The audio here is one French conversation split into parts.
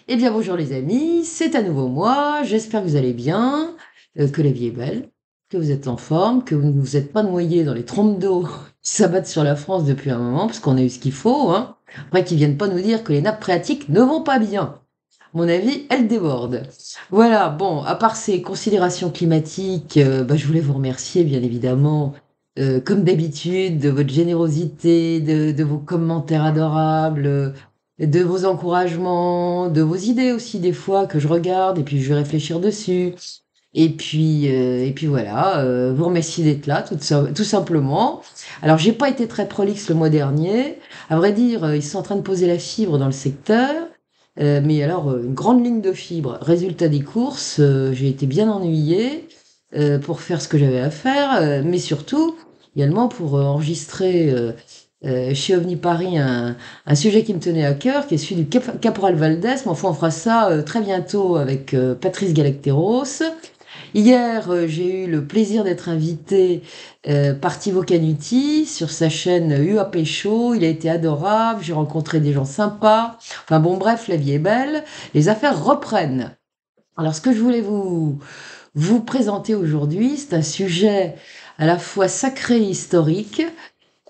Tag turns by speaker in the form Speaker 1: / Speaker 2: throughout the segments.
Speaker 1: Eh bien bonjour les amis, c'est à nouveau moi, j'espère que vous allez bien, que la vie est belle, que vous êtes en forme, que vous ne vous êtes pas noyés dans les trompes d'eau qui s'abattent sur la France depuis un moment, parce qu'on a eu ce qu'il faut, hein. Après qu'ils viennent pas nous dire que les nappes phréatiques ne vont pas bien. À mon avis, elles débordent. Voilà, bon, à part ces considérations climatiques, je voulais vous remercier bien évidemment, comme d'habitude, de votre générosité, de vos commentaires adorables, de vos encouragements, de vos idées aussi des fois que je regarde et puis je vais réfléchir dessus. Et puis voilà, vous remercier d'être là, tout simplement. Alors, j'ai pas été très prolixe le mois dernier. À vrai dire, ils sont en train de poser la fibre dans le secteur. Mais alors, une grande ligne de fibre. Résultat des courses, j'ai été bien ennuyée pour faire ce que j'avais à faire, mais surtout également pour enregistrer chez OVNI Paris un sujet qui me tenait à cœur, qui est celui du Caporal Valdès. Mais enfin, on fera ça très bientôt avec Patrice Galacteros. Hier, j'ai eu le plaisir d'être invité par Thibaut Canuti sur sa chaîne UAP Show. Il a été adorable, j'ai rencontré des gens sympas. Enfin bon, bref, la vie est belle. Les affaires reprennent. Alors, ce que je voulais vous présenter aujourd'hui, c'est un sujet à la fois sacré et historique.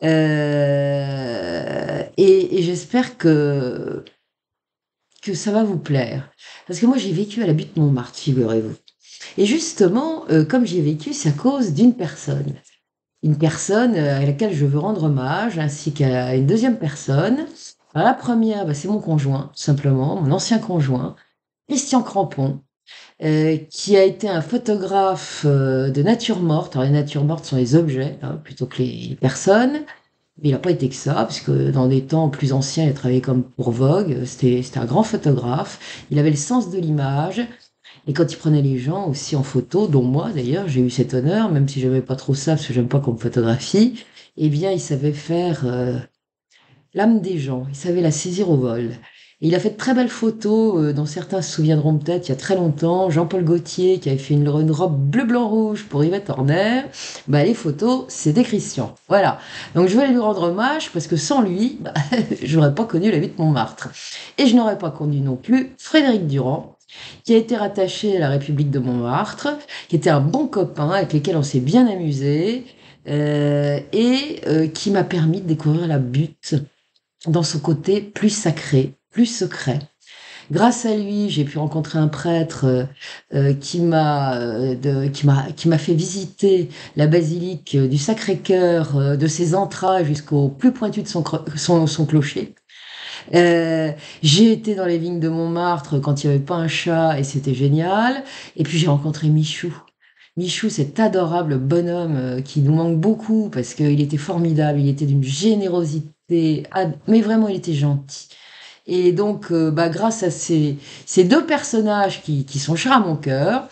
Speaker 1: Et j'espère que ça va vous plaire. Parce que moi, j'ai vécu à la butte Montmartre, figurez-vous. Et justement, comme j'y ai vécu, c'est à cause d'une personne. Une personne à laquelle je veux rendre hommage, ainsi qu'à une deuxième personne. Alors, la première, c'est mon conjoint, tout simplement, mon ancien conjoint, Christian Crampon, qui a été un photographe de nature morte. Alors, les natures mortes sont les objets, hein, plutôt que les personnes. Mais il n'a pas été que ça, puisque dans des temps plus anciens, il a travaillé comme pour Vogue. C'était un grand photographe. Il avait le sens de l'image. Et quand il prenait les gens aussi en photo, dont moi d'ailleurs, j'ai eu cet honneur, même si j'aimais pas trop ça, parce que j'aime pas qu'on me photographie, eh bien, il savait faire l'âme des gens, il savait la saisir au vol. Et il a fait de très belles photos, dont certains se souviendront peut-être, il y a très longtemps, Jean-Paul Gaultier, qui avait fait une robe bleu-blanc-rouge pour Yvette Horner. Les photos, c'était Christian. Voilà. Donc je voulais lui rendre hommage, parce que sans lui, je n'aurais pas connu la vie de Montmartre. Et je n'aurais pas connu non plus Frédéric Durand, qui a été rattaché à la République de Montmartre, qui était un bon copain avec lequel on s'est bien amusé, et qui m'a permis de découvrir la butte dans son côté plus sacré, plus secret. Grâce à lui, j'ai pu rencontrer un prêtre qui m'a fait visiter la basilique du Sacré-Cœur, de ses entrailles jusqu'au plus pointu de son clocher. J'ai été dans les vignes de Montmartre quand il n'y avait pas un chat et c'était génial. Et puis j'ai rencontré Michou. Michou, cet adorable bonhomme qui nous manque beaucoup parce qu'il était formidable, il était d'une générosité, mais vraiment il était gentil. Et donc, grâce à ces deux personnages qui sont chers à mon cœur,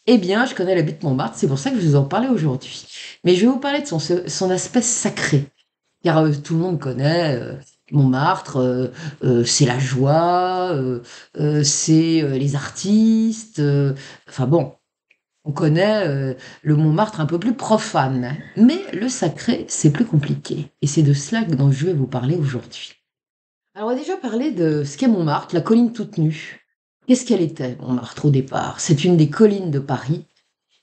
Speaker 1: eh bien, je connais la butte Montmartre, c'est pour ça que je vous en parlais aujourd'hui. Mais je vais vous parler de son aspect sacré. Car tout le monde connaît Montmartre, c'est la joie, c'est les artistes. Enfin bon, on connaît le Montmartre un peu plus profane. Mais le sacré, c'est plus compliqué. Et c'est de cela dont je vais vous parler aujourd'hui. Alors, on va déjà parler de ce qu'est Montmartre, la colline toute nue. Qu'est-ce qu'elle était, Montmartre, au départ? C'est une des collines de Paris.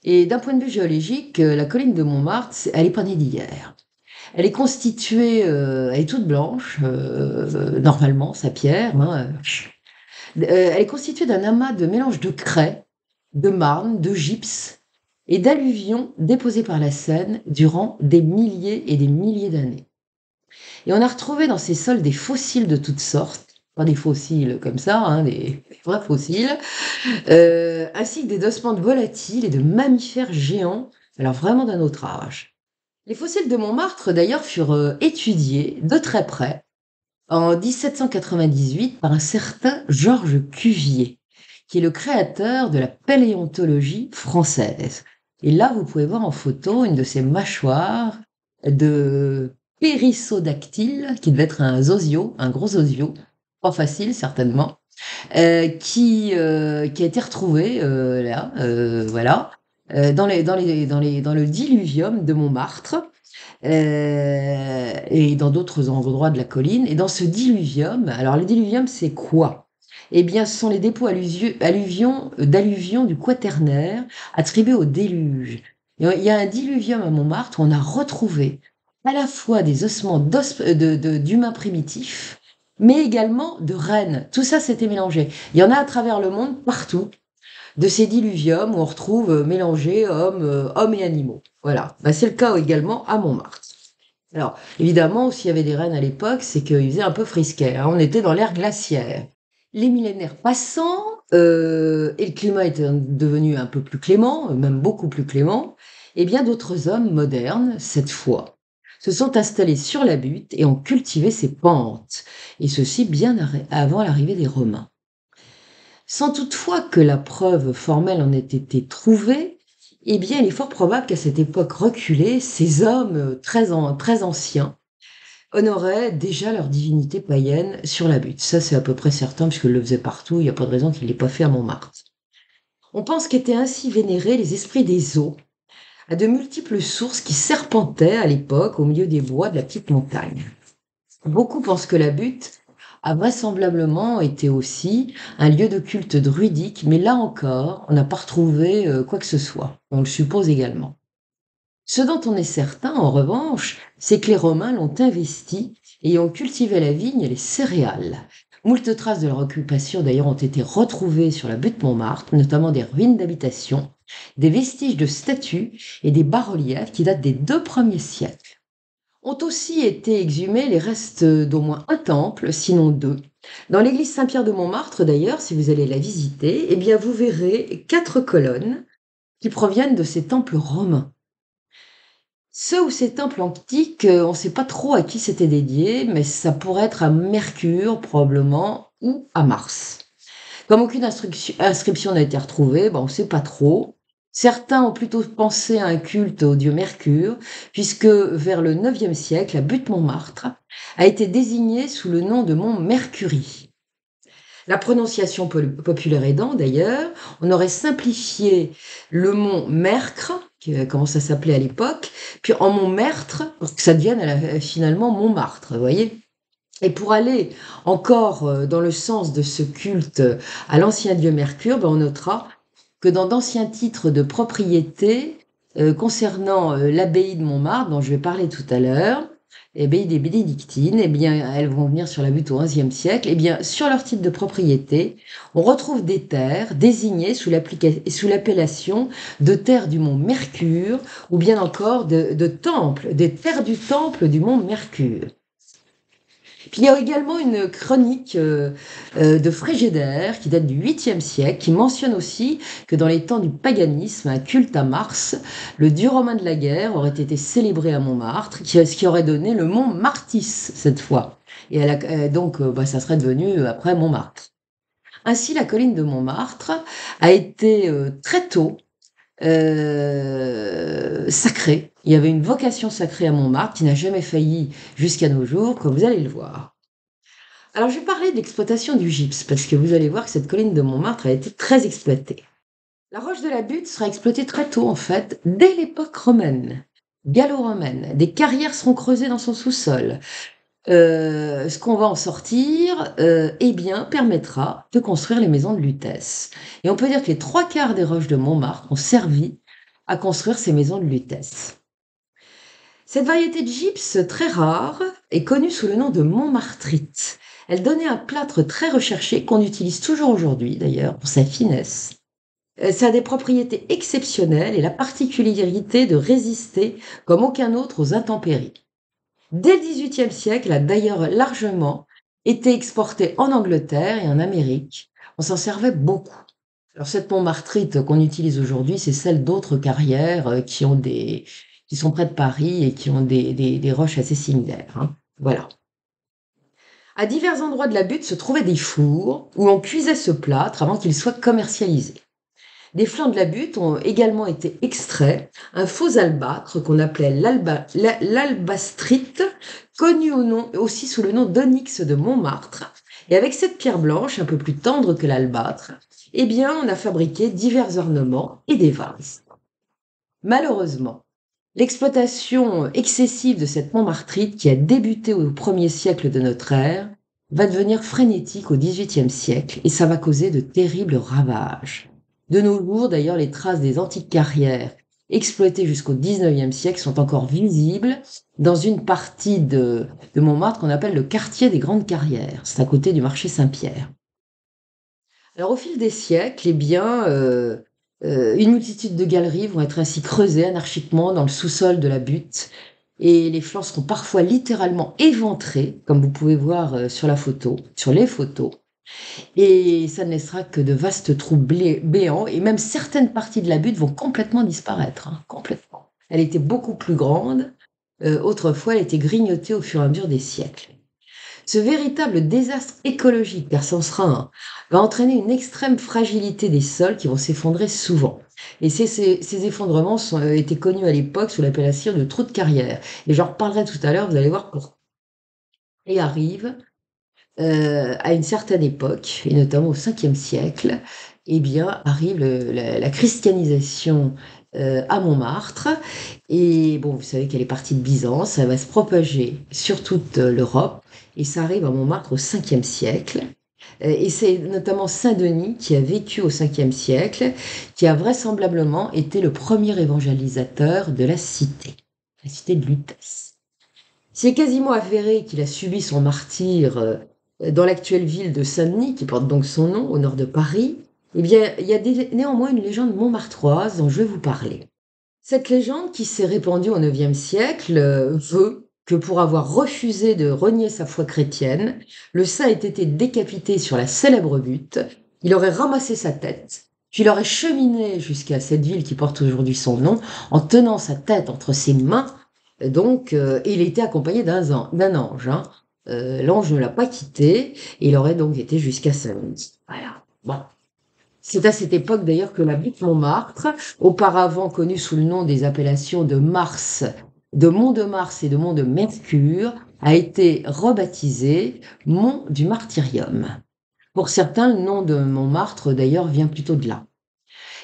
Speaker 1: Et d'un point de vue géologique, la colline de Montmartre, elle n'est pas née d'hier. Elle est constituée, elle est toute blanche, normalement, sa pierre, hein. Elle est constituée d'un amas de mélange de craie, de marne, de gypse et d'alluvions déposées par la Seine durant des milliers et des milliers d'années. Et on a retrouvé dans ces sols des fossiles de toutes sortes, pas des fossiles comme ça, hein, des vrais fossiles, ainsi que des ossements de volatiles et de mammifères géants, alors vraiment d'un autre âge. Les fossiles de Montmartre, d'ailleurs, furent étudiés de très près en 1798 par un certain Georges Cuvier, qui est le créateur de la paléontologie française. Et là, vous pouvez voir en photo une de ces mâchoires de périssodactyle, qui devait être un zosio, un gros zosio, pas facile certainement, qui a été retrouvé là, voilà, dans le diluvium de Montmartre et dans d'autres endroits de la colline. Et dans ce diluvium, alors le diluvium, c'est quoi? Eh bien, ce sont les dépôts d'alluvions du Quaternaire attribués au déluge. Il y a un diluvium à Montmartre où on a retrouvé à la fois des ossements d'humains primitifs, mais également de rennes. Tout ça s'était mélangé. Il y en a à travers le monde, partout, de ces diluviums où on retrouve mélangés hommes et animaux. Voilà. Bah, c'est le cas également à Montmartre. Alors, évidemment, s'il y avait des rennes à l'époque, c'est qu'il faisait un peu frisquet, hein. On était dans l'ère glaciaire. Les millénaires passant, et le climat était devenu un peu plus clément, même beaucoup plus clément, et bien d'autres hommes modernes, cette fois, se sont installés sur la butte et ont cultivé ses pentes, et ceci bien avant l'arrivée des Romains. Sans toutefois que la preuve formelle en ait été trouvée, eh bien il est fort probable qu'à cette époque reculée, ces hommes très anciens honoraient déjà leur divinité païenne sur la butte. Ça, c'est à peu près certain, puisqu'ils le faisaient partout, il n'y a pas de raison qu'ils ne l'aient pas fait à Montmartre. On pense qu'étaient ainsi vénérés les esprits des eaux, à de multiples sources qui serpentaient à l'époque au milieu des bois de la petite montagne. Beaucoup pensent que la butte a vraisemblablement été aussi un lieu de culte druidique, mais là encore, on n'a pas retrouvé quoi que ce soit. On le suppose également. Ce dont on est certain, en revanche, c'est que les Romains l'ont investi et y ont cultivé la vigne et les céréales. Moult traces de leur occupation d'ailleurs ont été retrouvées sur la butte Montmartre, notamment des ruines d'habitations, des vestiges de statues et des bas-reliefs qui datent des 2 premiers siècles. Ont aussi été exhumés les restes d'au moins un temple, sinon 2. Dans l'église Saint-Pierre de Montmartre, d'ailleurs, si vous allez la visiter, eh bien vous verrez 4 colonnes qui proviennent de ces temples romains. Ceux ou ces temples antiques, on ne sait pas trop à qui c'était dédié, mais ça pourrait être à Mercure probablement ou à Mars. Comme aucune inscription n'a été retrouvée, on ne sait pas trop. Certains ont plutôt pensé à un culte au dieu Mercure, puisque vers le IXe siècle, la butte Montmartre a été désignée sous le nom de mont Mercury. La prononciation populaire aidant, d'ailleurs, on aurait simplifié le mont Mercre, comment ça s'appelait à l'époque, puis en mont Mertre, pour que ça devienne finalement Montmartre, vous voyez. Et pour aller encore dans le sens de ce culte à l'ancien dieu Mercure, on notera que dans d'anciens titres de propriété concernant l'abbaye de Montmartre, dont je vais parler tout à l'heure, l'abbaye des Bénédictines, eh bien, elles vont venir sur la butte au XIe siècle, eh bien, sur leur titre de propriété, on retrouve des terres désignées sous l'appellation de terres du mont Mercure, ou bien encore de temples, des terres du temple du mont Mercure. Puis il y a également une chronique de Frégédère qui date du 8e siècle, qui mentionne aussi que dans les temps du paganisme, un culte à Mars, le dieu romain de la guerre, aurait été célébré à Montmartre, ce qui aurait donné le mont Martis cette fois. Et donc, ça serait devenu après Montmartre. Ainsi, la colline de Montmartre a été très tôt sacrée. Il y avait une vocation sacrée à Montmartre qui n'a jamais failli jusqu'à nos jours, comme vous allez le voir. Alors, je vais parler de l'exploitation du gypse, parce que vous allez voir que cette colline de Montmartre a été très exploitée. La roche de la butte sera exploitée très tôt, en fait, dès l'époque romaine, gallo-romaine. Des carrières seront creusées dans son sous-sol. Ce qu'on va en sortir, eh bien, permettra de construire les maisons de Lutèce. Et on peut dire que les 3/4 des roches de Montmartre ont servi à construire ces maisons de Lutèce. Cette variété de gypse très rare est connue sous le nom de montmartrite. Elle donnait un plâtre très recherché qu'on utilise toujours aujourd'hui d'ailleurs pour sa finesse. Ça a des propriétés exceptionnelles et la particularité de résister comme aucun autre aux intempéries. Dès le XVIIIe siècle, elle a d'ailleurs largement été exportée en Angleterre et en Amérique. On s'en servait beaucoup. Alors cette montmartrite qu'on utilise aujourd'hui, c'est celle d'autres carrières qui sont près de Paris et qui ont des roches assez similaires, hein. Voilà. À divers endroits de la butte se trouvaient des fours où on cuisait ce plâtre avant qu'il soit commercialisé. Des flancs de la butte ont également été extraits un faux albâtre qu'on appelait l'albastrite, connu aussi sous le nom d'onyx de Montmartre. Et avec cette pierre blanche, un peu plus tendre que l'albâtre, eh bien, on a fabriqué divers ornements et des vases. Malheureusement, l'exploitation excessive de cette montmartrite, qui a débuté au 1er siècle de notre ère, va devenir frénétique au XVIIIe siècle et ça va causer de terribles ravages. De nos jours, d'ailleurs, les traces des antiques carrières exploitées jusqu'au XIXe siècle sont encore visibles dans une partie de Montmartre qu'on appelle le quartier des Grandes Carrières. C'est à côté du marché Saint-Pierre. Alors, au fil des siècles, eh bien, une multitude de galeries vont être ainsi creusées anarchiquement dans le sous-sol de la butte et les flancs seront parfois littéralement éventrés, comme vous pouvez voir sur la photo, sur les photos. Et ça ne laissera que de vastes trous béants et même certaines parties de la butte vont complètement disparaître, hein, complètement. Elle était beaucoup plus grande. Autrefois, elle était grignotée au fur et à mesure des siècles. Ce véritable désastre écologique, car c'en sera un, va entraîner une extrême fragilité des sols qui vont s'effondrer souvent. Et ces effondrements étaient connus à l'époque sous l'appellation de trous de carrière. Et j'en reparlerai tout à l'heure, vous allez voir pourquoi. Et arrive à une certaine époque, et notamment au 5e siècle, eh bien, arrive la christianisation à Montmartre. Et bon, vous savez qu'elle est partie de Byzance, ça va se propager sur toute l'Europe, et ça arrive à Montmartre au 5e siècle. Et c'est notamment Saint-Denis qui a vécu au 5e siècle, qui a vraisemblablement été le premier évangélisateur de la cité de Lutèce. C'est quasiment avéré qu'il a subi son martyre dans l'actuelle ville de Saint-Denis, qui porte donc son nom, au nord de Paris. Eh bien, il y a néanmoins une légende montmartroise dont je vais vous parler. Cette légende, qui s'est répandue au IXe siècle, veut que pour avoir refusé de renier sa foi chrétienne, le saint ait été décapité sur la célèbre butte, il aurait ramassé sa tête, puis il aurait cheminé jusqu'à cette ville qui porte aujourd'hui son nom, en tenant sa tête entre ses mains, donc, et il était accompagné d'un ange, hein. L'ange ne l'a pas quitté, et il aurait donc été jusqu'à Saint-Denis. Voilà. Bon. C'est à cette époque d'ailleurs que la butte Montmartre, auparavant connue sous le nom des appellations de Mars, de Mont de Mars et de Mont de Mercure, a été rebaptisée Mont du Martyrium. Pour certains, le nom de Montmartre d'ailleurs vient plutôt de là.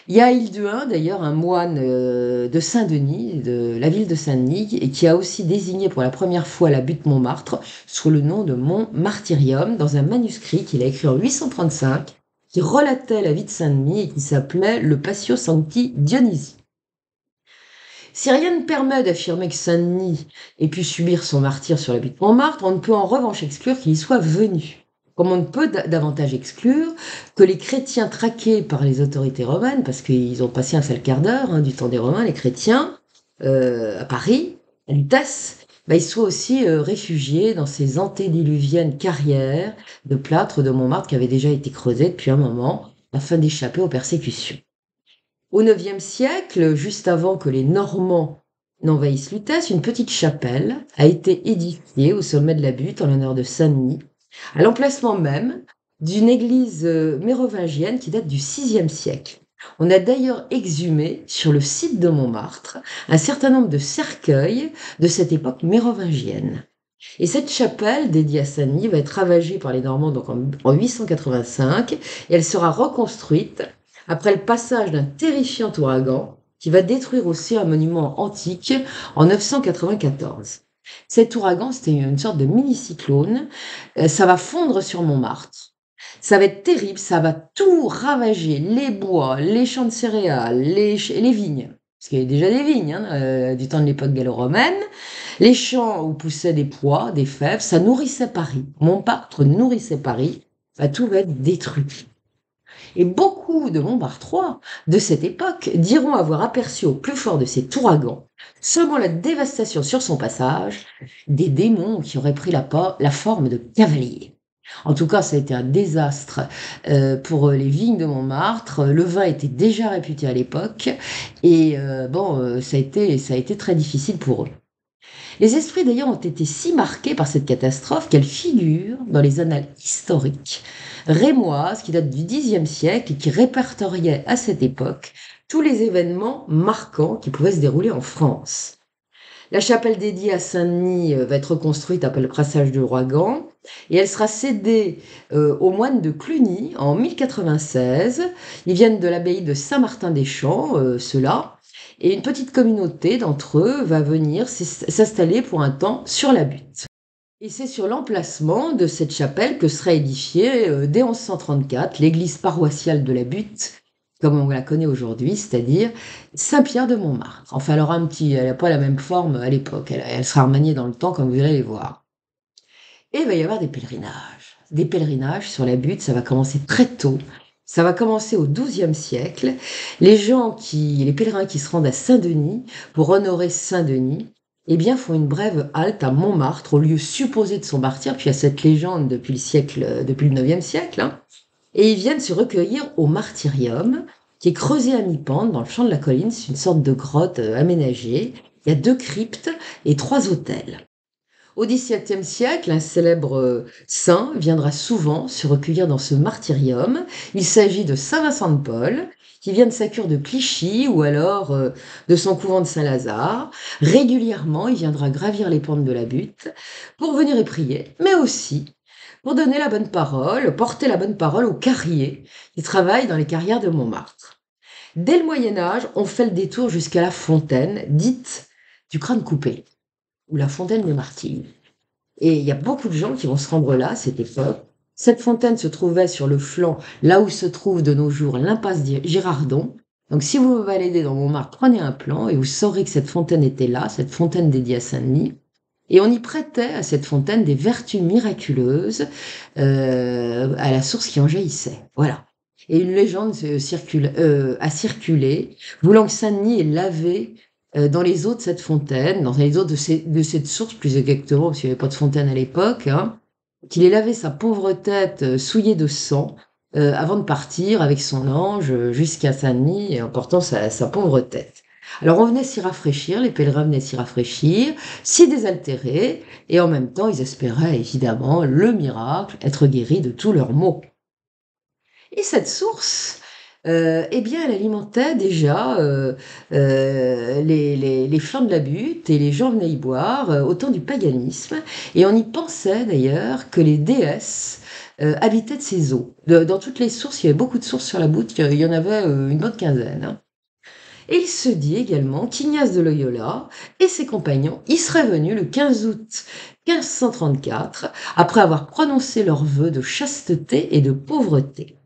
Speaker 1: Il y a à Hilduin d'ailleurs un moine de Saint-Denis, de la ville de Saint-Denis, et qui a aussi désigné pour la première fois la butte Montmartre sous le nom de Mont Martyrium dans un manuscrit qu'il a écrit en 835 qui relatait la vie de Saint-Denis et qui s'appelait le Passio Sancti Dionysi. Si rien ne permet d'affirmer que Saint-Denis ait pu subir son martyre sur la butte Montmartre, on ne peut en revanche exclure qu'il y soit venu. Comme on ne peut davantage exclure que les chrétiens traqués par les autorités romaines, parce qu'ils ont passé un sale quart d'heure du temps des Romains, les chrétiens, à Paris, à Lutèce, ils soient aussi réfugiés dans ces antédiluviennes carrières de plâtre de Montmartre qui avaient déjà été creusées depuis un moment afin d'échapper aux persécutions. Au IXe siècle, juste avant que les Normands n'envahissent Lutèce, une petite chapelle a été édifiée au sommet de la butte en l'honneur de Saint-Denis, à l'emplacement même d'une église mérovingienne qui date du VIe siècle. On a d'ailleurs exhumé sur le site de Montmartre un certain nombre de cercueils de cette époque mérovingienne. Et cette chapelle dédiée à Saint-Denis va être ravagée par les Normands donc en 885 et elle sera reconstruite après le passage d'un terrifiant ouragan qui va détruire aussi un monument antique en 994. Cet ouragan, c'était une sorte de mini-cyclone. Ça va fondre sur Montmartre. Ça va être terrible, ça va tout ravager, les bois, les champs de céréales, les vignes, parce qu'il y avait déjà des vignes du temps de l'époque gallo-romaine, les champs où poussaient des pois, des fèves, ça nourrissait Paris. Montmartre nourrissait Paris, tout va être détruit. Et beaucoup de Montmartrois de cette époque diront avoir aperçu au plus fort de cet ouragan, selon la dévastation sur son passage, des démons qui auraient pris la forme de cavaliers. En tout cas, ça a été un désastre pour les vignes de Montmartre. Le vin était déjà réputé à l'époque et ça a été très difficile pour eux. Les esprits d'ailleurs ont été si marqués par cette catastrophe qu'elle figure dans les annales historiques rémoises qui datent du Xe siècle et qui répertoriaient à cette époque tous les événements marquants qui pouvaient se dérouler en France. La chapelle dédiée à Saint-Denis va être reconstruite après le passage de l'ouragan et elle sera cédée aux moines de Cluny en 1096. Ils viennent de l'abbaye de Saint-Martin-des-Champs, ceux-là, et une petite communauté d'entre eux va venir s'installer pour un temps sur la butte. Et c'est sur l'emplacement de cette chapelle que sera édifiée, dès 1134, l'église paroissiale de la Butte, comme on la connaît aujourd'hui, c'est-à-dire Saint-Pierre de Montmartre. Enfin, elle n'a pas la même forme à l'époque, elle sera remaniée dans le temps, comme vous allez voir. Et il va y avoir des pèlerinages. Des pèlerinages sur la Butte, ça va commencer très tôt. Ça va commencer au XIIe siècle. Les pèlerins qui se rendent à Saint-Denis pour honorer Saint-Denis, eh bien, font une brève halte à Montmartre, au lieu supposé de son martyre. Puis il y a cette légende depuis le IXe siècle, hein. Et ils viennent se recueillir au martyrium, qui est creusé à mi-pente dans le flanc de la colline. C'est une sorte de grotte aménagée. Il y a 2 cryptes et 3 autels. Au XVIIe siècle, un célèbre saint viendra souvent se recueillir dans ce martyrium. Il s'agit de Saint Vincent de Paul, qui vient de sa cure de Clichy ou alors de son couvent de Saint-Lazare. Régulièrement, il viendra gravir les pentes de la butte pour venir y prier, mais aussi pour donner la bonne parole, porter la bonne parole aux carriers qui travaillent dans les carrières de Montmartre. Dès le Moyen Âge, on fait le détour jusqu'à la fontaine, dite du crâne coupé, ou la fontaine des martyrs. Et il y a beaucoup de gens qui vont se rendre là, à cette époque. Cette fontaine se trouvait sur le flanc, là où se trouve de nos jours l'impasse Girardon. Donc si vous vous baladez dans Montmartre, prenez un plan et vous saurez que cette fontaine était là, cette fontaine dédiée à Saint-Denis. Et on y prêtait à cette fontaine des vertus miraculeuses à la source qui en jaillissait. Voilà. Et une légende a circulé, voulant que Saint-Denis ait lavé dans les eaux de cette fontaine, dans les eaux de cette source plus exactement, parce qu'il n'y avait pas de fontaine à l'époque, hein, qu'il ait lavé sa pauvre tête souillée de sang avant de partir avec son ange jusqu'à Saint-Denis en portant sa pauvre tête. Alors on venait s'y rafraîchir, les pèlerins venaient s'y rafraîchir, s'y désaltérer, et en même temps ils espéraient évidemment le miracle, être guéris de tous leurs maux. Et cette source, eh bien, elle alimentait déjà les flancs de la butte et les gens venaient y boire au temps du paganisme. Et on y pensait d'ailleurs que les déesses habitaient de ces eaux. Dans toutes les sources, il y avait beaucoup de sources sur la butte, il y en avait une bonne quinzaine, hein. Et il se dit également qu'Ignace de Loyola et ses compagnons y seraient venus le 15 août 1534, après avoir prononcé leurs vœux de chasteté et de pauvreté.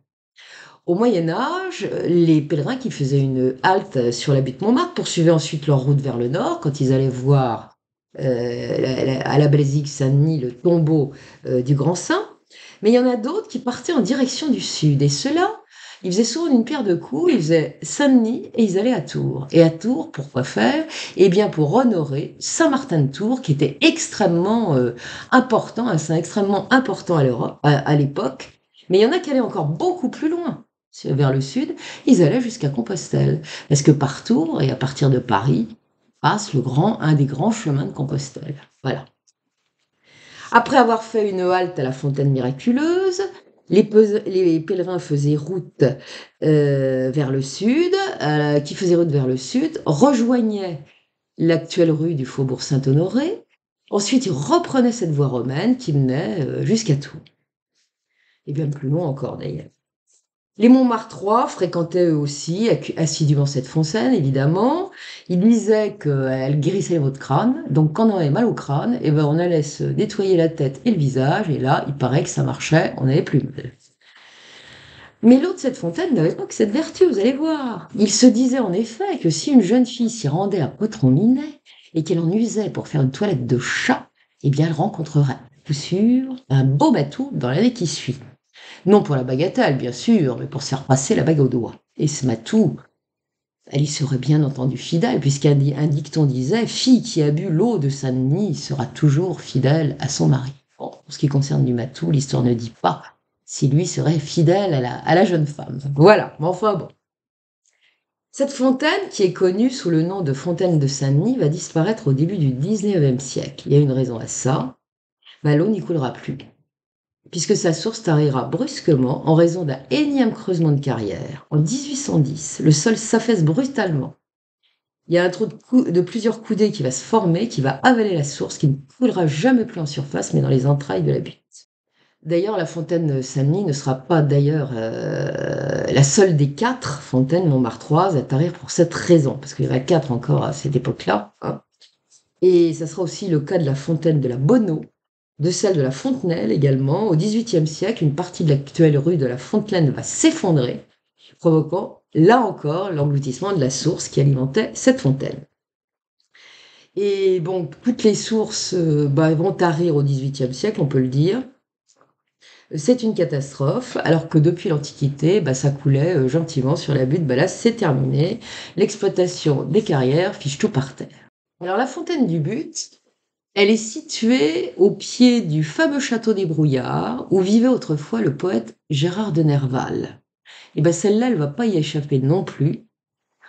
Speaker 1: Au Moyen Âge, les pèlerins qui faisaient une halte sur la butte Montmartre poursuivaient ensuite leur route vers le nord quand ils allaient voir à la basilique Saint-Denis le tombeau du grand saint. Mais il y en a d'autres qui partaient en direction du sud. Et ceux-là, ils faisaient souvent une pierre de coups. Ils faisaient Saint-Denis et ils allaient à Tours. Et à Tours, pourquoi faire? Eh bien, pour honorer Saint-Martin de Tours, qui était extrêmement important, un saint extrêmement important à l'époque. Mais il y en a qui allaient encore beaucoup plus loin vers le sud, ils allaient jusqu'à Compostelle. Parce que par Tours, et à partir de Paris, passe un des grands chemins de Compostelle. Voilà. Après avoir fait une halte à la fontaine miraculeuse, les pèlerins faisaient route vers le sud, qui faisait route vers le sud, rejoignaient l'actuelle rue du Faubourg Saint-Honoré. Ensuite, ils reprenaient cette voie romaine qui menait jusqu'à Tours. Et bien plus loin encore d'ailleurs. Les Montmartrois fréquentaient eux aussi assidûment cette fontaine, évidemment. Ils disaient qu'elle guérissait les maux de crâne. Donc, quand on avait mal au crâne, eh ben, on allait se nettoyer la tête et le visage. Et là, il paraît que ça marchait, on n'avait plus mal. Mais l'eau de cette fontaine n'avait pas que cette vertu, vous allez voir. Il se disait en effet que si une jeune fille s'y rendait à Potron-Minet et qu'elle en usait pour faire une toilette de chat, eh bien, elle rencontrerait, à coup sûr, un beau bateau dans l'année qui suit. Non pour la bagatelle, bien sûr, mais pour se faire passer la bague au doigt. Et ce matou, elle y serait bien entendu fidèle, puisqu'un dicton disait « Fille qui a bu l'eau de Saint-Denis sera toujours fidèle à son mari ». Bon, pour ce qui concerne du matou, l'histoire ne dit pas si lui serait fidèle à la jeune femme. Voilà, mais enfin bon. Cette fontaine, qui est connue sous le nom de fontaine de Saint-Denis, va disparaître au début du XIXe siècle. Il y a une raison à ça, l'eau n'y coulera plus, puisque sa source tarira brusquement en raison d'un énième creusement de carrière. En 1810, le sol s'affaisse brutalement. Il y a un trou de plusieurs coudées qui va se former, qui va avaler la source, qui ne coulera jamais plus en surface, mais dans les entrailles de la butte. D'ailleurs, la fontaine Saint-Denis ne sera pas la seule des 4 fontaines montmartroises à tarir pour cette raison, parce qu'il y en a 4 encore à cette époque-là, hein. Et ça sera aussi le cas de la fontaine de la Bonneau, de celle de la Fontenelle également. Au XVIIIe siècle, une partie de l'actuelle rue de la Fontenelle va s'effondrer, provoquant, là encore, l'engloutissement de la source qui alimentait cette fontaine. Et bon, toutes les sources vont tarir au XVIIIe siècle, on peut le dire. C'est une catastrophe, alors que depuis l'Antiquité, ça coulait gentiment sur la butte. Là, c'est terminé. L'exploitation des carrières fiche tout par terre. Alors, la fontaine du But, elle est située au pied du fameux château des Brouillards, où vivait autrefois le poète Gérard de Nerval. Et celle-là, elle ne va pas y échapper non plus.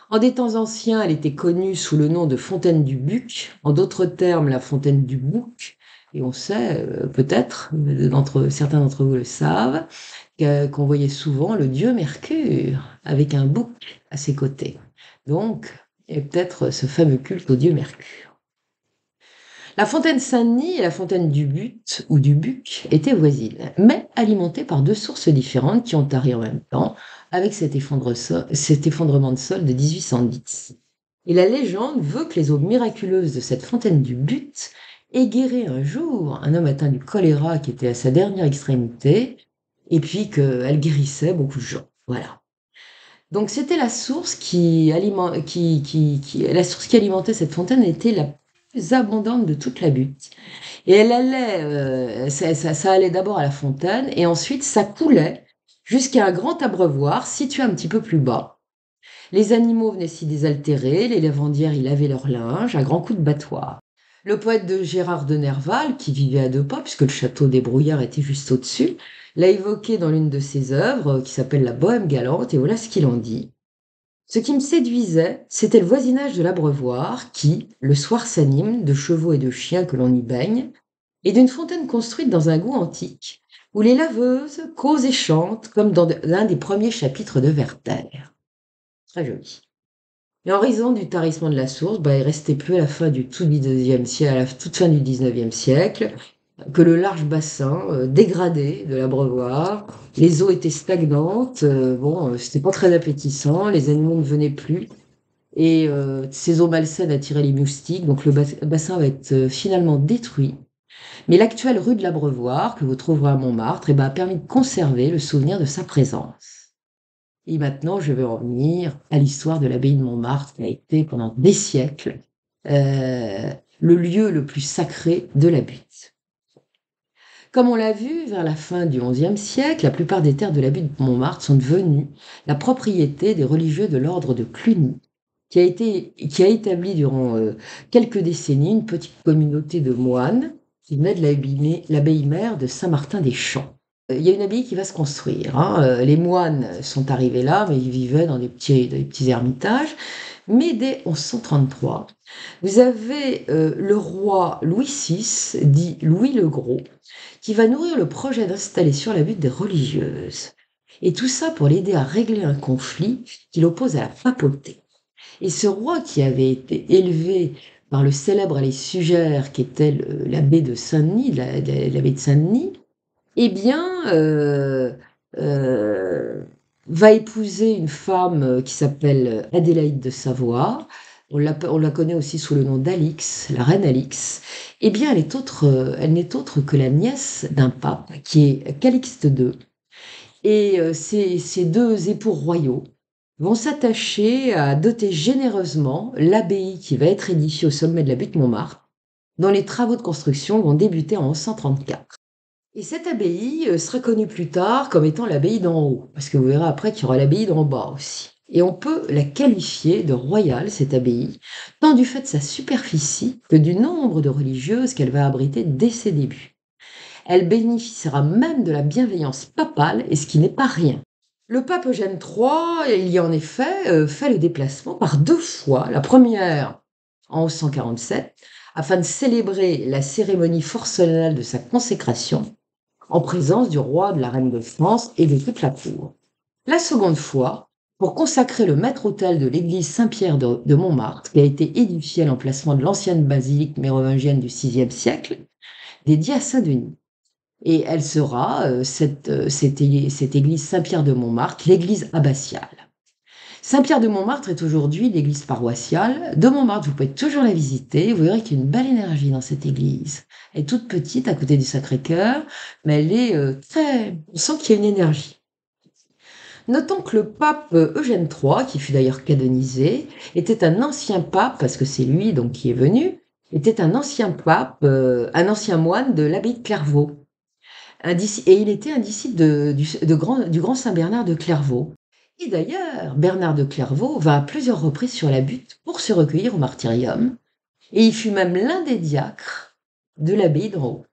Speaker 1: En des temps anciens, elle était connue sous le nom de fontaine du Buc, en d'autres termes, la fontaine du Bouc. Et on sait, peut-être, certains d'entre vous le savent, qu'on voyait souvent le dieu Mercure avec un bouc à ses côtés. Donc, et peut-être ce fameux culte au dieu Mercure. La fontaine Saint-Denis et la fontaine du But ou du Buc étaient voisines, mais alimentées par deux sources différentes qui ont tari en même temps, avec cet effondrement de sol de 1810. Et la légende veut que les eaux miraculeuses de cette fontaine du But aient guéri un jour un homme atteint du choléra qui était à sa dernière extrémité, et puis qu'elle guérissait beaucoup de gens. Voilà. Donc c'était la source la source qui alimentait cette fontaine était la plus abondante de toute la butte. Et elle allait, ça allait d'abord à la fontaine et ensuite ça coulait jusqu'à un grand abreuvoir situé un petit peu plus bas. Les animaux venaient s'y désaltérer, les lavandières y lavaient leur linge à grands coups de battoir. Le poète de Gérard de Nerval, qui vivait à deux pas, puisque le château des Brouillards était juste au-dessus, l'a évoqué dans l'une de ses œuvres, qui s'appelle La Bohème galante, et voilà ce qu'il en dit. Ce qui me séduisait, c'était le voisinage de l'abreuvoir qui, le soir, s'anime de chevaux et de chiens que l'on y baigne, et d'une fontaine construite dans un goût antique, où les laveuses causent et chantent comme dans l'un des premiers chapitres de Werther. Très joli. Et en raison du tarissement de la source, il restait plus à la fin du tout 19e siècle, à la toute fin du 19e siècle, que le large bassin dégradé de l'abreuvoir. Les eaux étaient stagnantes, c'était pas très appétissant, les animaux ne venaient plus. Et ces eaux malsaines attiraient les moustiques, donc le bassin va être finalement détruit. Mais l'actuelle rue de l'Abreuvoir, que vous trouverez à Montmartre, a permis de conserver le souvenir de sa présence. Et maintenant, je vais en venir à l'histoire de l'abbaye de Montmartre, qui a été pendant des siècles le lieu le plus sacré de la butte. Comme on l'a vu, vers la fin du XIe siècle, la plupart des terres de l'abbaye de Montmartre sont devenues la propriété des religieux de l'ordre de Cluny, qui a établi durant quelques décennies une petite communauté de moines qui venait de l'abbaye mère de Saint-Martin-des-Champs. Il y a une abbaye qui va se construire, hein. Les moines sont arrivés là, mais ils vivaient dans des petits ermitages. Mais dès 1133, vous avez le roi Louis VI, dit Louis le Gros, qui va nourrir le projet d'installer sur la butte des religieuses. Et tout ça pour l'aider à régler un conflit qui l'oppose à la papauté. Et ce roi qui avait été élevé par le célèbre Allais Sugère, qui était l'abbé de Saint-Denis, l'abbé de Saint-Denis, va épouser une femme qui s'appelle Adélaïde de Savoie. On la connaît aussi sous le nom d'Alix, la reine Alix. Elle n'est autre que la nièce d'un pape, qui est Calixte II. Et ces deux époux royaux vont s'attacher à doter généreusement l'abbaye qui va être édifiée au sommet de la butte Montmartre, dont les travaux de construction vont débuter en 1134. Et cette abbaye sera connue plus tard comme étant l'abbaye d'en haut, parce que vous verrez après qu'il y aura l'abbaye d'en bas aussi. Et on peut la qualifier de royale, cette abbaye, tant du fait de sa superficie que du nombre de religieuses qu'elle va abriter dès ses débuts. Elle bénéficiera même de la bienveillance papale, et ce qui n'est pas rien. Le pape Eugène III, il y a en effet fait le déplacement par deux fois, la première en 1147, afin de célébrer la cérémonie fort solennelle de sa consécration, en présence du roi, de la reine de France et de toute la cour. La seconde fois, pour consacrer le maître-autel de l'église Saint-Pierre de Montmartre, qui a été édifiée à l'emplacement de l'ancienne basilique mérovingienne du VIe siècle, dédiée à Saint-Denis. Et elle sera, cette église Saint-Pierre de Montmartre, l'église abbatiale. Saint-Pierre de Montmartre est aujourd'hui l'église paroissiale de Montmartre. Vous pouvez toujours la visiter. Vous verrez qu'il y a une belle énergie dans cette église. Elle est toute petite à côté du Sacré-Cœur, mais elle est très. On sent qu'il y a une énergie. Notons que le pape Eugène III, qui fut d'ailleurs canonisé, était un ancien pape, parce que c'est lui donc qui est venu, était un ancien pape, un ancien moine de l'abbaye de Clairvaux. Et il était un disciple du grand Saint Bernard de Clairvaux. Et d'ailleurs, Bernard de Clairvaux va à plusieurs reprises sur la butte pour se recueillir au martyrium, et il fut même l'un des diacres de l'abbaye de Raux.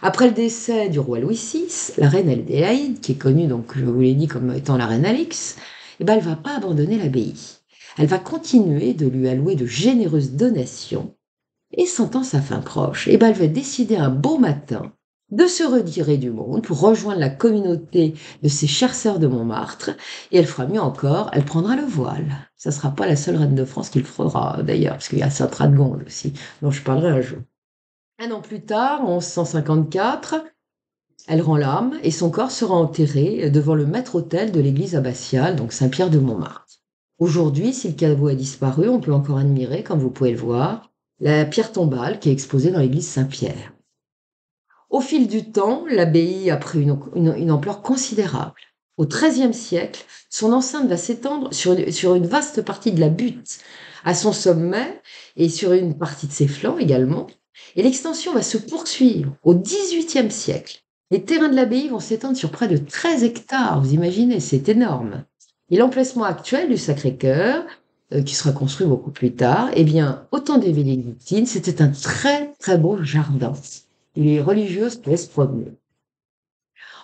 Speaker 1: Après le décès du roi Louis VI, la reine Adélaïde, qui est connue, donc je vous l'ai dit, comme étant la reine Alix, eh ben, elle ne va pas abandonner l'abbaye. Elle va continuer de lui allouer de généreuses donations, et sentant sa fin proche, eh ben, elle va décider un beau matin de se retirer du monde pour rejoindre la communauté de ses chères sœurs de Montmartre, et elle fera mieux encore, elle prendra le voile. Ça ne sera pas la seule reine de France qui le fera d'ailleurs, parce qu'il y a Sainte Radegonde aussi, dont je parlerai un jour. Un an plus tard, en 1154, elle rend l'âme et son corps sera enterré devant le maître-autel de l'église abbatiale, donc Saint-Pierre de Montmartre. Aujourd'hui, si le caveau a disparu, on peut encore admirer, comme vous pouvez le voir, la pierre tombale qui est exposée dans l'église Saint-Pierre. Au fil du temps, l'abbaye a pris une ampleur considérable. Au XIIIe siècle, son enceinte va s'étendre sur une vaste partie de la butte, à son sommet et sur une partie de ses flancs également. Et l'extension va se poursuivre au XVIIIe siècle. Les terrains de l'abbaye vont s'étendre sur près de 13 hectares, vous imaginez, c'est énorme. Et l'emplacement actuel du Sacré-Cœur, qui sera construit beaucoup plus tard, eh bien, au temps des Bénédictines, c'était un très très beau jardin. Et les religieuses pouvaient se promener.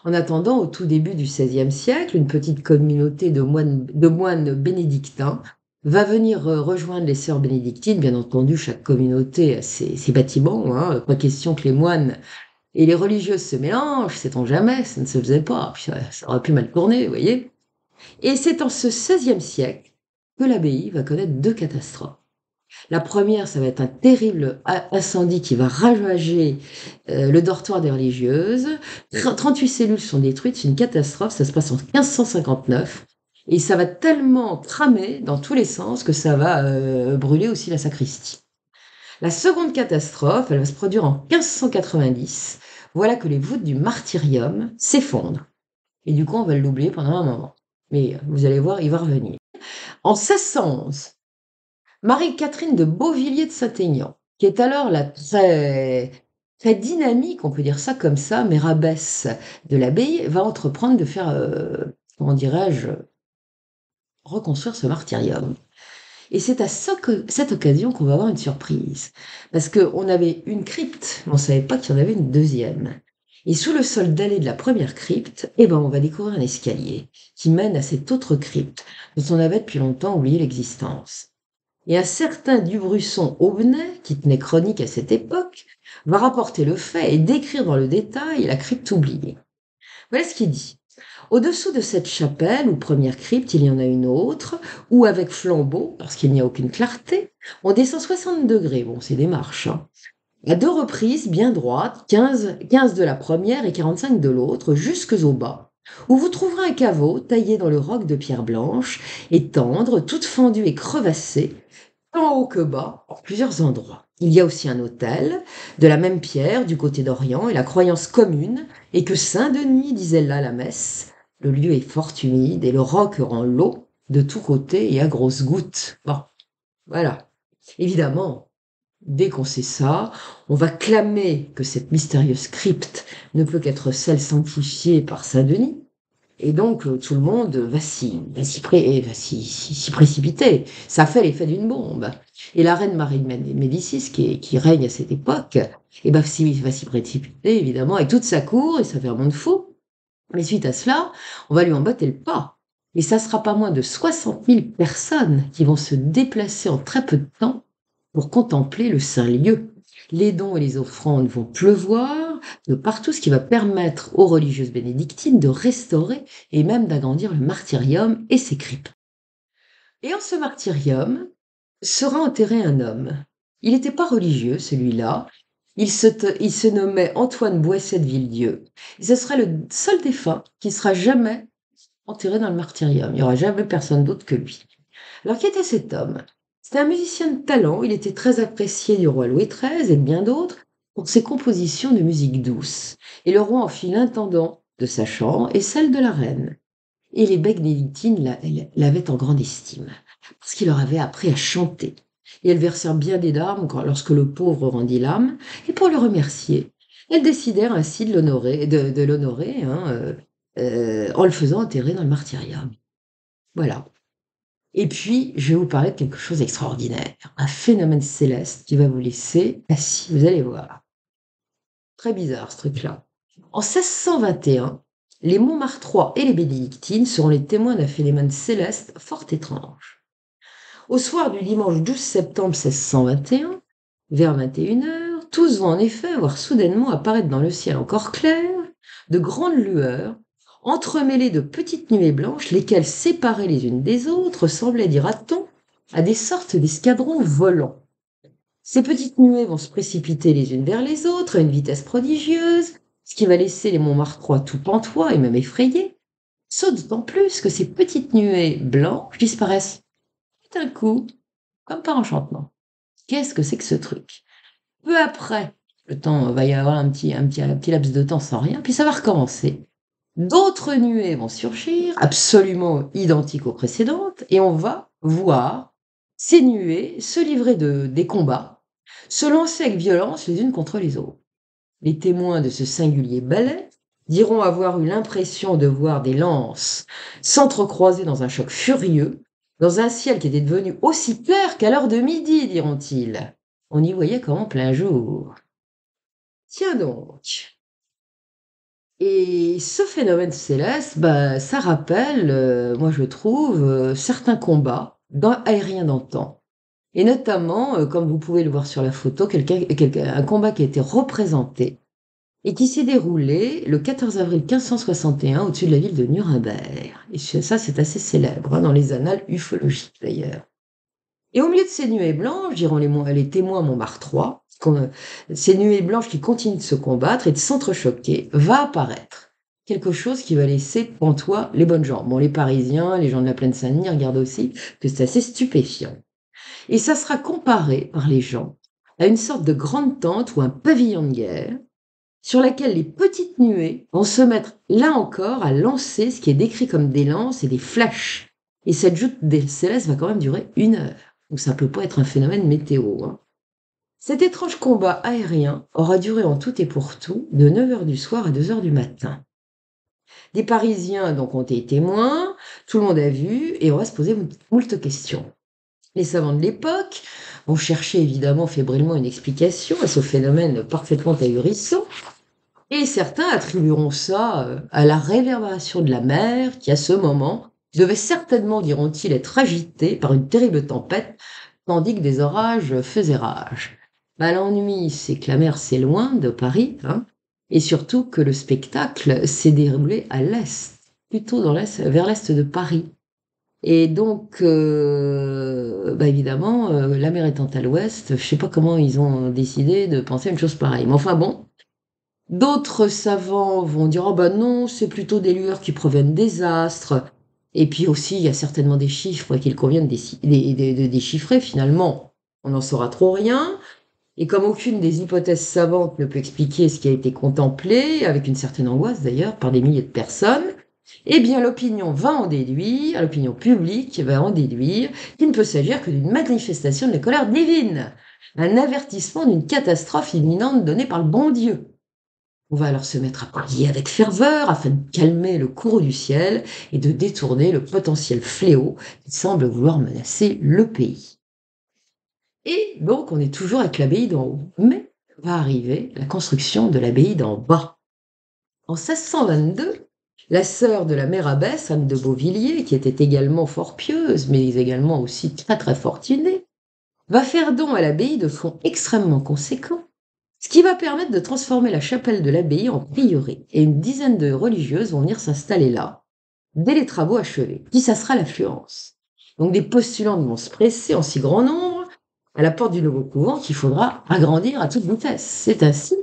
Speaker 1: En attendant, au tout début du XVIe siècle, une petite communauté de moines bénédictins va venir rejoindre les sœurs bénédictines. Bien entendu, chaque communauté a ses bâtiments, hein. Pas question que les moines et les religieuses se mélangent, sait-on jamais, ça ne se faisait pas. Puis ça aurait pu mal tourner, vous voyez. Et c'est en ce XVIe siècle que l'abbaye va connaître deux catastrophes. La première, ça va être un terrible incendie qui va ravager le dortoir des religieuses. 38 cellules sont détruites, c'est une catastrophe, ça se passe en 1559. Et ça va tellement cramer dans tous les sens que ça va brûler aussi la sacristie. La seconde catastrophe, elle va se produire en 1590. Voilà que les voûtes du martyrium s'effondrent. Et du coup, on va l'oublier pendant un moment. Mais vous allez voir, il va revenir. En 1611, Marie-Catherine de Beauvilliers de Saint-Aignan, qui est alors la très, très dynamique, on peut dire ça comme ça, mère-abbesse de l'abbaye, va entreprendre de faire, comment dirais-je, reconstruire ce martyrium. Et c'est à cette occasion qu'on va avoir une surprise. Parce qu'on avait une crypte, mais on ne savait pas qu'il y en avait une deuxième. Et sous le sol dallé de la première crypte, eh ben, on va découvrir un escalier qui mène à cette autre crypte, dont on avait depuis longtemps oublié l'existence. Et un certain Dubrusson Aubenet, qui tenait chronique à cette époque, va rapporter le fait et décrire dans le détail la crypte oubliée. Voilà ce qu'il dit. Au-dessous de cette chapelle, ou première crypte, il y en a une autre, où avec flambeau, parce qu'il n'y a aucune clarté, on descend 60 degrés, bon c'est des marches, hein, à deux reprises bien droites, 15 de la première et 45 de l'autre, jusque au bas, où vous trouverez un caveau taillé dans le roc de pierre blanche, et tendre, toute fendue et crevassée, tant haut que bas, en plusieurs endroits. Il y a aussi un autel, de la même pierre, du côté d'Orient, et la croyance commune est que Saint-Denis disait là la messe. Le lieu est fort humide et le roc rend l'eau de tous côtés et à grosses gouttes. Bon, voilà. Évidemment, dès qu'on sait ça, on va clamer que cette mystérieuse crypte ne peut qu'être celle sanctifiée par Saint-Denis. Et donc, tout le monde va s'y précipiter. Ça fait l'effet d'une bombe. Et la reine Marie de Médicis, qui règne à cette époque, va s'y précipiter, évidemment, avec toute sa cour, et ça fait un monde fou. Mais suite à cela, on va lui emboîter le pas. Et ça sera pas moins de 60 000 personnes qui vont se déplacer en très peu de temps pour contempler le saint lieu. Les dons et les offrandes vont pleuvoir de partout, ce qui va permettre aux religieuses bénédictines de restaurer et même d'agrandir le martyrium et ses cryptes. Et en ce martyrium sera enterré un homme. Il n'était pas religieux, celui-là. Il se nommait Antoine Boisset de Villedieu. Et ce sera le seul défunt qui sera jamais enterré dans le martyrium. Il n'y aura jamais personne d'autre que lui. Alors, qui était cet homme? C'était un musicien de talent, il était très apprécié du roi Louis XIII et de bien d'autres pour ses compositions de musique douce. Et le roi en fit l'intendant de sa chambre et celle de la reine. Et les bénédictines l'avaient en grande estime, parce qu'il leur avait appris à chanter. Et elles versèrent bien des larmes lorsque le pauvre rendit l'âme, et pour le remercier, elles décidèrent ainsi de l'honorer, en le faisant enterrer dans le martyrium. Voilà. Et puis, je vais vous parler de quelque chose d'extraordinaire, un phénomène céleste qui va vous laisser assis, vous allez voir. Très bizarre ce truc-là. En 1621, les Montmartrois et les Bénédictines seront les témoins d'un phénomène céleste fort étrange. Au soir du dimanche 12 septembre 1621, vers 21h, tous vont en effet voir soudainement apparaître dans le ciel encore clair de grandes lueurs, entremêlées de petites nuées blanches, lesquelles, séparées les unes des autres, ressemblaient, dira-t-on, à des sortes d'escadrons volants. Ces petites nuées vont se précipiter les unes vers les autres à une vitesse prodigieuse, ce qui va laisser les Montmartrois tout pantois et même effrayés, sauf d'autant plus que ces petites nuées blanches disparaissent tout d'un coup, comme par enchantement. Qu'est-ce que c'est que ce truc? Peu après, le temps va y avoir un petit laps de temps sans rien, puis ça va recommencer. D'autres nuées vont surgir, absolument identiques aux précédentes, et on va voir ces nuées se livrer des combats, se lancer avec violence les unes contre les autres. Les témoins de ce singulier ballet diront avoir eu l'impression de voir des lances s'entrecroiser dans un choc furieux, dans un ciel qui était devenu aussi clair qu'à l'heure de midi, diront-ils. On y voyait comme en plein jour. Tiens donc. Et ce phénomène céleste, bah, ça rappelle, moi je trouve, certains combats aériens d'antan. Et notamment, comme vous pouvez le voir sur la photo, un combat qui a été représenté et qui s'est déroulé le 14 avril 1561 au-dessus de la ville de Nuremberg. Et ça, c'est assez célèbre, dans les annales ufologiques d'ailleurs. Et au milieu de ces nuées blanches, diront les témoins Montmartrois, ces nuées blanches qui continuent de se combattre et de s'entrechoquer, va apparaître quelque chose qui va laisser pantois les bonnes gens. Bon, les Parisiens, les gens de la plaine Saint-Denis regardent aussi que c'est assez stupéfiant. Et ça sera comparé par les gens à une sorte de grande tente ou un pavillon de guerre sur laquelle les petites nuées vont se mettre là encore à lancer ce qui est décrit comme des lances et des flashs. Et cette joute des célestes va quand même durer 1 heure. Donc ça ne peut pas être un phénomène météo. Cet étrange combat aérien aura duré en tout et pour tout de 9h du soir à 2h du matin. Des Parisiens donc ont été témoins, tout le monde a vu, et on va se poser moult questions. Les savants de l'époque vont chercher évidemment fébrilement une explication à ce phénomène parfaitement ahurissant, et certains attribueront ça à la réverbération de la mer qui, à ce moment, devait certainement, diront-ils, être agitée par une terrible tempête, tandis que des orages faisaient rage. L'ennui, c'est que la mer, c'est loin de Paris, et surtout que le spectacle s'est déroulé à l'est, plutôt vers l'est de Paris. Et donc, évidemment, la mer étant à l'ouest, je ne sais pas comment ils ont décidé de penser à une chose pareille. Mais enfin bon, d'autres savants vont dire: «Oh bah non, c'est plutôt des lueurs qui proviennent des astres». Et puis aussi, il y a certainement des chiffres qu'il convient de déchiffrer. Finalement, on n'en saura trop rien. Et comme aucune des hypothèses savantes ne peut expliquer ce qui a été contemplé, avec une certaine angoisse d'ailleurs, par des milliers de personnes, eh bien l'opinion publique va en déduire qu'il ne peut s'agir que d'une manifestation de la colère divine, un avertissement d'une catastrophe imminente donnée par le bon Dieu. On va alors se mettre à prier avec ferveur afin de calmer le courroux du ciel et de détourner le potentiel fléau qui semble vouloir menacer le pays. Et donc, on est toujours avec l'abbaye d'en haut. Mais va arriver la construction de l'abbaye d'en bas. En 1622, la sœur de la mère abbesse, Anne de Beauvilliers, qui était également fort pieuse, mais également aussi très très fortunée, va faire don à l'abbaye de fonds extrêmement conséquents, ce qui va permettre de transformer la chapelle de l'abbaye en prieuré, et une dizaine de religieuses vont venir s'installer là, dès les travaux achevés. Puis ça sera l'affluence. Donc des postulantes vont se presser en si grand nombre à la porte du nouveau couvent qu'il faudra agrandir à toute vitesse. C'est ainsi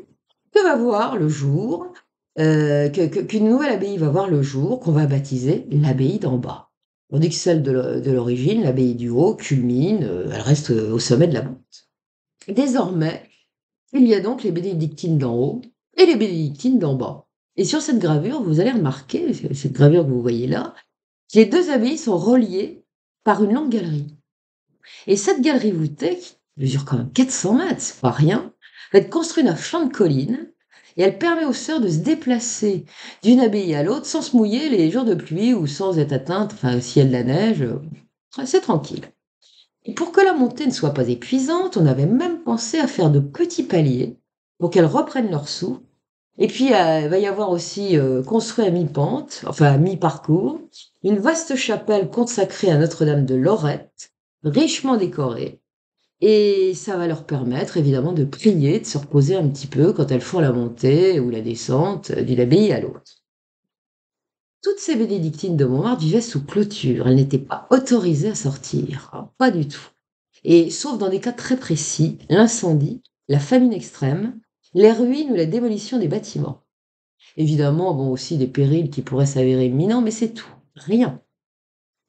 Speaker 1: que va voir le jour qu'une nouvelle abbaye va voir le jour, qu'on va baptiser l'abbaye d'en bas. Tandis que celle de l'origine, l'abbaye du haut, culmine, elle reste, au sommet de la butte. Désormais, il y a donc les bénédictines d'en haut et les bénédictines d'en bas. Et sur cette gravure, vous allez remarquer, cette gravure que vous voyez là, que les 2 abbayes sont reliées par une longue galerie. Et cette galerie voûtée, qui mesure quand même 400 mètres, c'est pas rien, va être construite à flanc de colline et elle permet aux sœurs de se déplacer d'une abbaye à l'autre sans se mouiller les jours de pluie ou sans être atteintes, enfin, s'il y a de la neige, c'est tranquille. Et pour que la montée ne soit pas épuisante, on avait même pensé à faire de petits paliers pour qu'elles reprennent leur souffle. Et puis, il va y avoir aussi, construit à mi-pente, enfin à mi-parcours, une vaste chapelle consacrée à Notre-Dame de Lorette, richement décorée. Et ça va leur permettre évidemment de prier, de se reposer un petit peu quand elles font la montée ou la descente d'une abbaye à l'autre. Toutes ces bénédictines de Montmartre vivaient sous clôture, elles n'étaient pas autorisées à sortir, pas du tout. Et sauf dans des cas très précis, l'incendie, la famine extrême, les ruines ou la démolition des bâtiments. Évidemment, bon, aussi des périls qui pourraient s'avérer imminents, mais c'est tout, rien.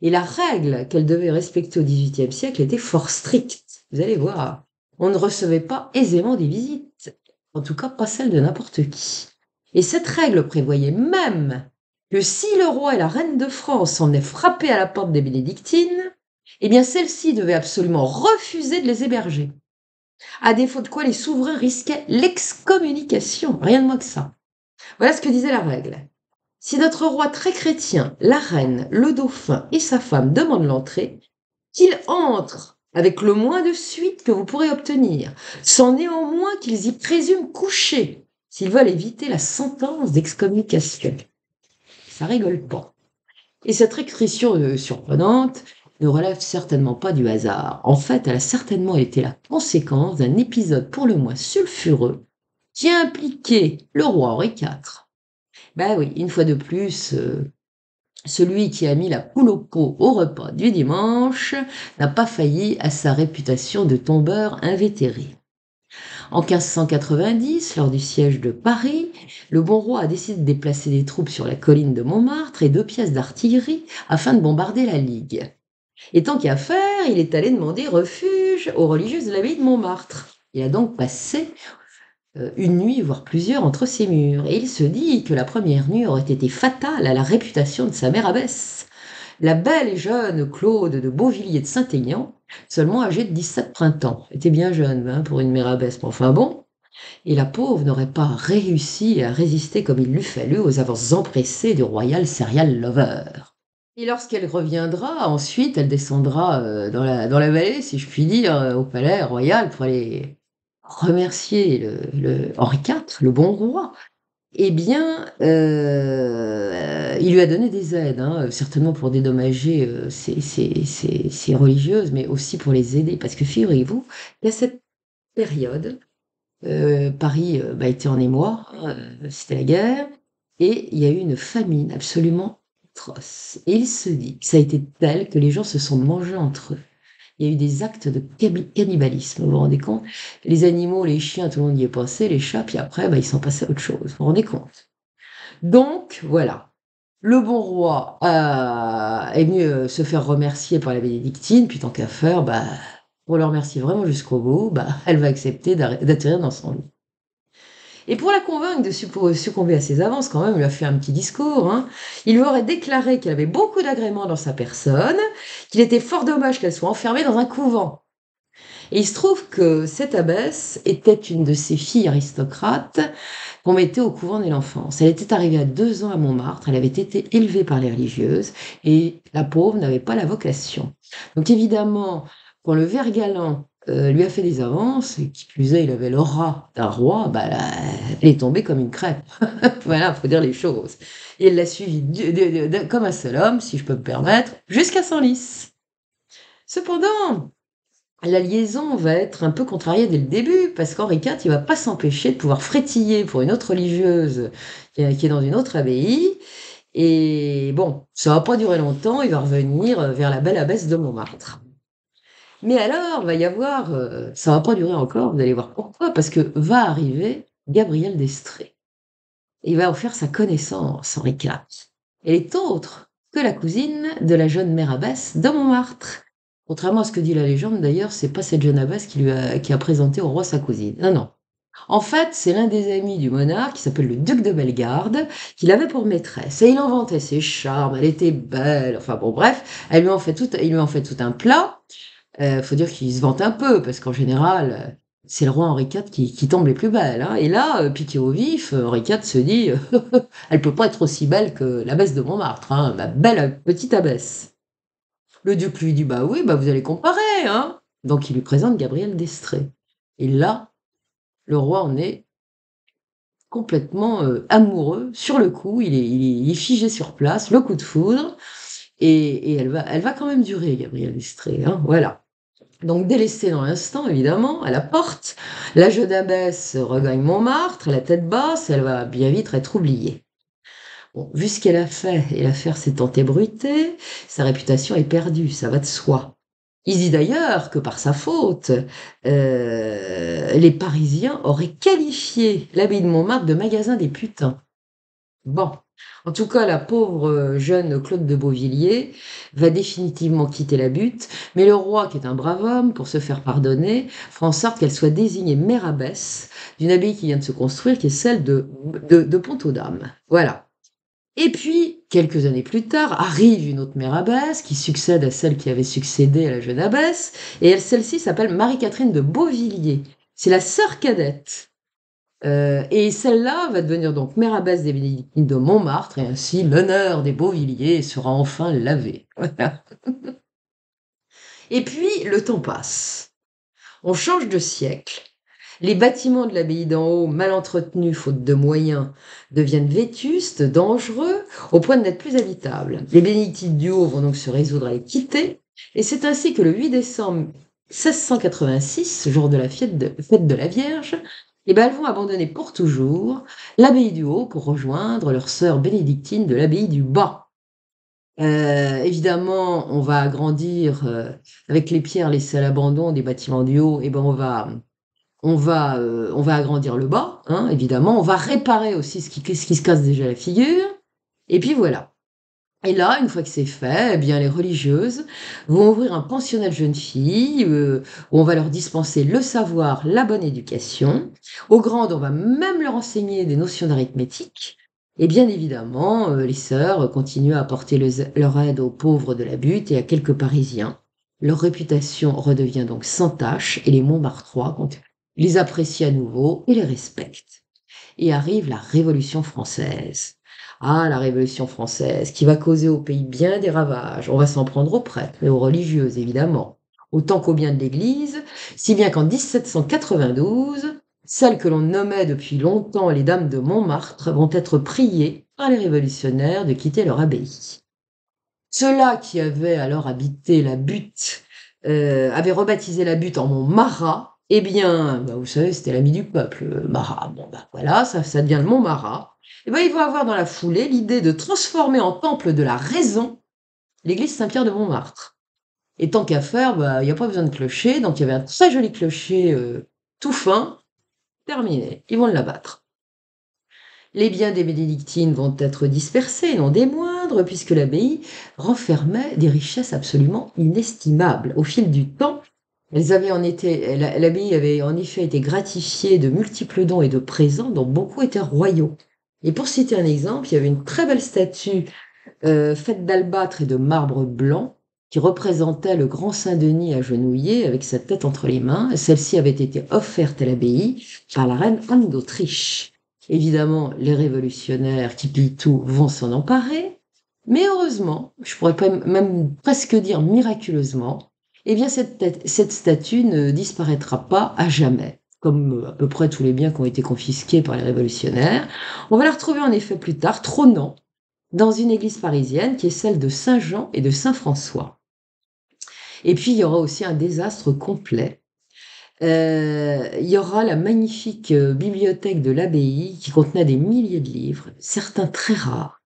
Speaker 1: Et la règle qu'elle devait respecter au XVIIIe siècle était fort stricte. Vous allez voir, on ne recevait pas aisément des visites, en tout cas pas celles de n'importe qui. Et cette règle prévoyait même que si le roi et la reine de France s'en venaient frapper à la porte des bénédictines, eh bien celles-ci devaient absolument refuser de les héberger. À défaut de quoi les souverains risquaient l'excommunication, rien de moins que ça. Voilà ce que disait la règle. Si notre roi très chrétien, la reine, le dauphin et sa femme demandent l'entrée, qu'ils entrent avec le moins de suite que vous pourrez obtenir, sans néanmoins qu'ils y présument coucher, s'ils veulent éviter la sentence d'excommunication. Ça rigole pas. Et cette restriction surprenante ne relève certainement pas du hasard. En fait, elle a certainement été la conséquence d'un épisode pour le moins sulfureux qui a impliqué le roi Henri IV. Ben oui, une fois de plus, celui qui a mis la poule au pot au repas du dimanche n'a pas failli à sa réputation de tombeur invétéré. En 1590, lors du siège de Paris, le bon roi a décidé de déplacer des troupes sur la colline de Montmartre et 2 pièces d'artillerie afin de bombarder la Ligue. Et tant qu'à faire, il est allé demander refuge aux religieuses de l'abbaye de Montmartre. Il a donc passé une nuit, voire plusieurs, entre ces murs. Et il se dit que la première nuit aurait été fatale à la réputation de sa mère abbesse, la belle et jeune Claude de Beauvilliers de Saint-Aignan, seulement âgée de 17 printemps. Elle était bien jeune hein, pour une mère abbesse, mais enfin bon. Et la pauvre n'aurait pas réussi à résister comme il l'eût fallu aux avances empressées du Royal Serial Lover. Et lorsqu'elle reviendra, ensuite, elle descendra dans la vallée, si je puis dire, au palais royal pour aller remercier Henri IV, le bon roi. Eh bien, il lui a donné des aides, hein, certainement pour dédommager ces religieuses, mais aussi pour les aider. Parce que figurez-vous, il y a cette période, Paris était en émoi, c'était la guerre, et il y a eu une famine absolument atroce. Et il se dit que ça a été tel que les gens se sont mangés entre eux. Il y a eu des actes de cannibalisme, vous vous rendez compte? Les animaux, les chiens, tout le monde y est passé, les chats, puis après, ils sont passés à autre chose, vous vous rendez compte? Donc, voilà. Le bon roi est venu se faire remercier par la bénédictine, puis tant qu'à faire, pour le remercier vraiment jusqu'au bout, elle va accepter d'atterrir dans son lit. Et pour la convaincre de succomber à ses avances, quand même, il lui a fait un petit discours. Hein. Il lui aurait déclaré qu'il avait beaucoup d'agréments dans sa personne, qu'il était fort dommage qu'elle soit enfermée dans un couvent. Et il se trouve que cette abbesse était une de ces filles aristocrates qu'on mettait au couvent dès l'enfance. Elle était arrivée à 2 ans à Montmartre, elle avait été élevée par les religieuses, et la pauvre n'avait pas la vocation. Donc évidemment, quand le ver galant lui a fait des avances, et qui plus est, il avait l'aura d'un roi, elle est tombée comme une crêpe. Voilà, faut dire les choses. Et elle l'a suivi comme un seul homme, si je peux me permettre, jusqu'à Senlis. Cependant, la liaison va être un peu contrariée dès le début, parce qu'Henri IV, il va pas s'empêcher de pouvoir frétiller pour une autre religieuse qui est dans une autre abbaye. Et bon, ça va pas durer longtemps, il va revenir vers la belle abbesse de Montmartre. Mais alors, va y avoir, ça va pas durer encore, vous allez voir pourquoi, parce que va arriver Gabrielle d'Estrées. il va offrir sa connaissance, Henri IV. Elle est autre que la cousine de la jeune mère abbesse de Montmartre. Contrairement à ce que dit la légende, d'ailleurs, c'est pas cette jeune abbesse qui a présenté au roi sa cousine. Non, non. En fait, c'est l'un des amis du monarque, qui s'appelle le duc de Bellegarde, qui l'avait pour maîtresse. Et il inventait ses charmes, elle était belle, enfin bon, bref, il lui en fait tout un plat. Faut dire qu'il se vante un peu, parce qu'en général, c'est le roi Henri IV qui tombe les plus belles, hein. Et là, piqué au vif, Henri IV se dit, elle peut pas être aussi belle que l'abbesse de Montmartre, hein, ma belle petite abbesse. Le duc lui dit, bah oui, bah vous allez comparer, hein. Donc il lui présente Gabrielle d'Estrées. Et là, le roi en est complètement amoureux sur le coup, il est figé sur place, le coup de foudre, et elle va quand même durer, Gabrielle d'Estrées, hein, voilà. Donc délaissée dans l'instant, évidemment, à la porte, la jeune abbesse regagne Montmartre, la tête basse, elle va bien vite être oubliée. Bon, vu ce qu'elle a fait et l'affaire s'étant ébruitée, sa réputation est perdue, ça va de soi. Il dit d'ailleurs que par sa faute, les Parisiens auraient qualifié l'abbaye de Montmartre de magasin des putains. Bon, en tout cas, la pauvre jeune Claude de Beauvilliers va définitivement quitter la butte, mais le roi, qui est un brave homme, pour se faire pardonner, fera en sorte qu'elle soit désignée mère abbesse d'une abbaye qui vient de se construire, qui est celle de Pont-aux-Dames. Voilà. Et puis, quelques années plus tard, arrive une autre mère abbesse qui succède à celle qui avait succédé à la jeune abbesse, et celle-ci s'appelle Marie-Catherine de Beauvilliers. C'est la sœur cadette. Et celle-là va devenir donc mère abbesse des Bénédictines de Montmartre, et ainsi l'honneur des Beauvilliers sera enfin lavé. Voilà. Et puis, le temps passe. On change de siècle. Les bâtiments de l'abbaye d'en haut, mal entretenus faute de moyens, deviennent vétustes, dangereux, au point de n'être plus habitables. Les Bénédictines du haut vont donc se résoudre à les quitter, et c'est ainsi que le 8 décembre 1686, jour de la fête de la Vierge, eh ben, elles vont abandonner pour toujours l'abbaye du haut pour rejoindre leur sœur bénédictine de l'abbaye du bas. Évidemment, on va agrandir avec les pierres laissées à l'abandon des bâtiments du haut, et ben on va agrandir le bas, hein, évidemment. On va réparer aussi ce qui se casse déjà la figure. Et puis voilà. Et là, une fois que c'est fait, eh bien, les religieuses vont ouvrir un pensionnat de jeunes filles où on va leur dispenser le savoir, la bonne éducation. Aux grandes, on va même leur enseigner des notions d'arithmétique. Et bien évidemment, les sœurs continuent à apporter leur aide aux pauvres de la butte et à quelques Parisiens. Leur réputation redevient donc sans tache et les Montmartrois les apprécient à nouveau et les respectent. Et arrive la Révolution française. Ah, la Révolution française, qui va causer au pays bien des ravages. On va s'en prendre aux prêtres et aux religieuses, évidemment, autant qu'aux biens de l'Église, si bien qu'en 1792, celles que l'on nommait depuis longtemps les Dames de Montmartre vont être priées par les révolutionnaires de quitter leur abbaye. Ceux-là qui avaient alors habité la butte, avaient rebaptisé la butte en Montmarat, eh bien, bah, vous savez, c'était l'ami du peuple, Marat. Bon, bah voilà, ça devient le Mont Marat. Et ben, ils vont avoir dans la foulée l'idée de transformer en temple de la raison l'église Saint-Pierre de Montmartre. Et tant qu'à faire, bah, il n'y a pas besoin de clocher, donc il y avait un très joli clocher tout fin, terminé, ils vont l'abattre. Les biens des bénédictines vont être dispersés, non des moindres, puisque l'abbaye renfermait des richesses absolument inestimables. Au fil du temps, l'abbaye avait en effet été gratifiée de multiples dons et de présents dont beaucoup étaient royaux. Et pour citer un exemple, il y avait une très belle statue faite d'albâtre et de marbre blanc qui représentait le grand Saint-Denis agenouillé avec sa tête entre les mains. Celle-ci avait été offerte à l'abbaye par la reine Anne d'Autriche. Évidemment, les révolutionnaires qui pillent tout vont s'en emparer, mais heureusement, je pourrais même presque dire miraculeusement, eh bien cette statue ne disparaîtra pas à jamais, comme à peu près tous les biens qui ont été confisqués par les révolutionnaires. On va la retrouver en effet plus tard, trônant dans une église parisienne qui est celle de Saint-Jean et de Saint-François. Et puis il y aura aussi un désastre complet. Il y aura la magnifique bibliothèque de l'abbaye qui contenait des milliers de livres, certains très rares.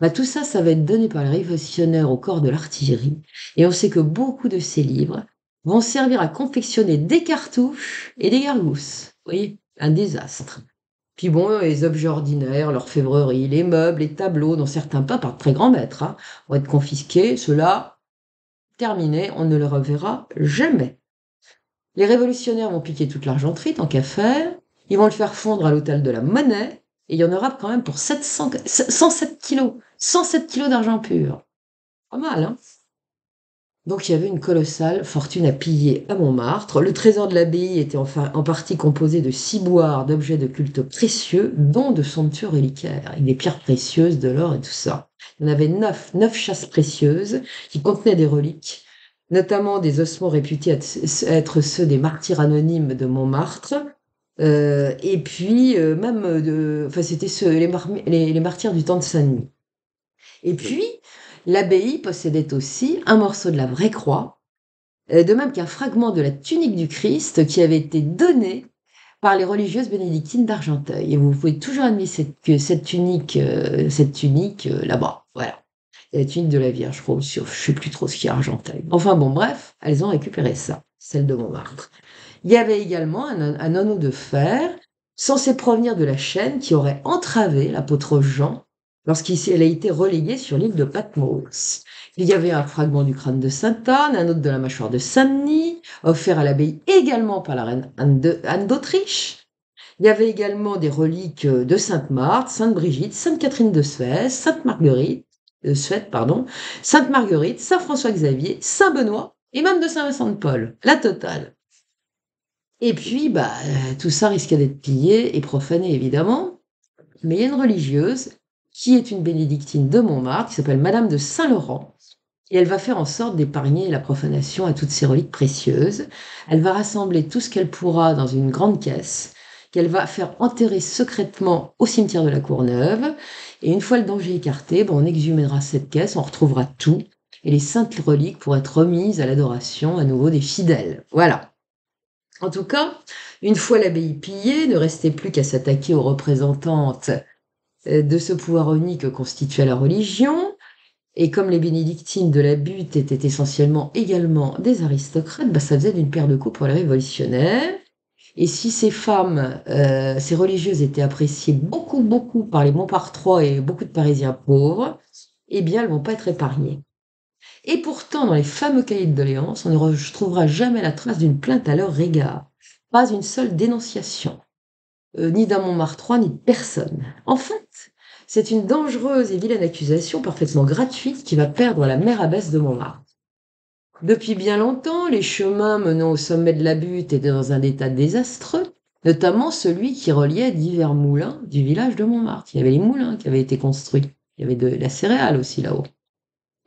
Speaker 1: Bah, tout ça, ça va être donné par les révolutionnaires au corps de l'artillerie. Et on sait que beaucoup de ces livres vont servir à confectionner des cartouches et des gargousses. Vous voyez, un désastre. Puis bon, les objets ordinaires, l'orfèvrerie, les meubles, les tableaux, dont certains peints par de très grands maîtres, hein, vont être confisqués. Ceux-là, terminé, on ne les reverra jamais. Les révolutionnaires vont piquer toute l'argenterie, tant qu'à faire. Ils vont le faire fondre à l'hôtel de la Monnaie. Et il y en aura quand même pour 107 kilos. 107 kilos d'argent pur. Pas mal, hein? Donc il y avait une colossale fortune à piller à Montmartre. Le trésor de l'abbaye était en partie composé de ciboires, d'objets de culte précieux, dont de somptueux reliquaires, avec des pierres précieuses, de l'or et tout ça. Il y en avait neuf chasses précieuses qui contenaient des reliques, notamment des ossements réputés être ceux des martyrs anonymes de Montmartre. Et puis enfin c'était les martyrs du temps de Saint-Denis. Et puis, l'abbaye possédait aussi un morceau de la vraie croix, de même qu'un fragment de la tunique du Christ qui avait été donné par les religieuses bénédictines d'Argenteuil. Et vous pouvez toujours admirer cette tunique là-bas. Voilà. Et la tunique de la Vierge, je crois aussi. Je ne sais plus trop ce qu'il y a à Argenteuil. Enfin bon, bref, elles ont récupéré ça, celle de Montmartre. Il y avait également un anneau de fer censé provenir de la chaîne qui aurait entravé l'apôtre Jean lorsqu'elle a été reléguée sur l'île de Patmos. Il y avait un fragment du crâne de Sainte Anne, un autre de la mâchoire de Saint-Denis, offert à l'abbaye également par la reine Anne d'Autriche. Il y avait également des reliques de Sainte Marthe, Sainte Brigitte, Sainte Catherine de Suède, Sainte Marguerite, Saint François Xavier, Saint Benoît et même de Saint Vincent de Paul, la totale. Et puis, tout ça risquait d'être pillé et profané, évidemment. Mais il y a une religieuse qui est une bénédictine de Montmartre, qui s'appelle Madame de Saint-Laurent, et elle va faire en sorte d'épargner la profanation à toutes ces reliques précieuses. Elle va rassembler tout ce qu'elle pourra dans une grande caisse, qu'elle va faire enterrer secrètement au cimetière de la Courneuve. Et une fois le danger écarté, on exhumera cette caisse, on retrouvera tout, et les saintes reliques pourront être remises à l'adoration à nouveau des fidèles. Voilà. En tout cas, une fois l'abbaye pillée, ne restait plus qu'à s'attaquer aux représentantes de ce pouvoir unique que constituait la religion. Et comme les bénédictines de la butte étaient essentiellement également des aristocrates, ça faisait d'une paire de coups pour les révolutionnaires. Et si ces femmes, ces religieuses étaient appréciées beaucoup, beaucoup par les Montmartrois et beaucoup de Parisiens pauvres, eh bien, elles ne vont pas être épargnées. Et pourtant, dans les fameux cahiers de doléances, on ne retrouvera jamais la trace d'une plainte à leur égard. Pas une seule dénonciation. Ni d'un Montmartrois, ni de personne. En fait, c'est une dangereuse et vilaine accusation parfaitement gratuite qui va perdre la mère abbesse de Montmartre. Depuis bien longtemps, les chemins menant au sommet de la butte étaient dans un état désastreux, notamment celui qui reliait divers moulins du village de Montmartre. Il y avait les moulins qui avaient été construits. Il y avait de la céréale aussi là-haut.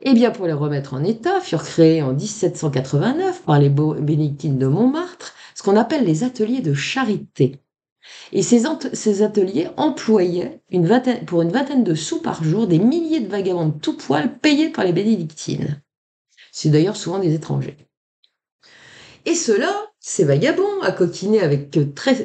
Speaker 1: Eh bien, pour les remettre en état, furent créés en 1789 par les bénédictines de Montmartre ce qu'on appelle les ateliers de charité. Et ces ateliers employaient pour une vingtaine de sous par jour des milliers de vagabonds de tout poil payés par les bénédictines. C'est d'ailleurs souvent des étrangers. Et ceux-là, ces vagabonds, à coquiner avec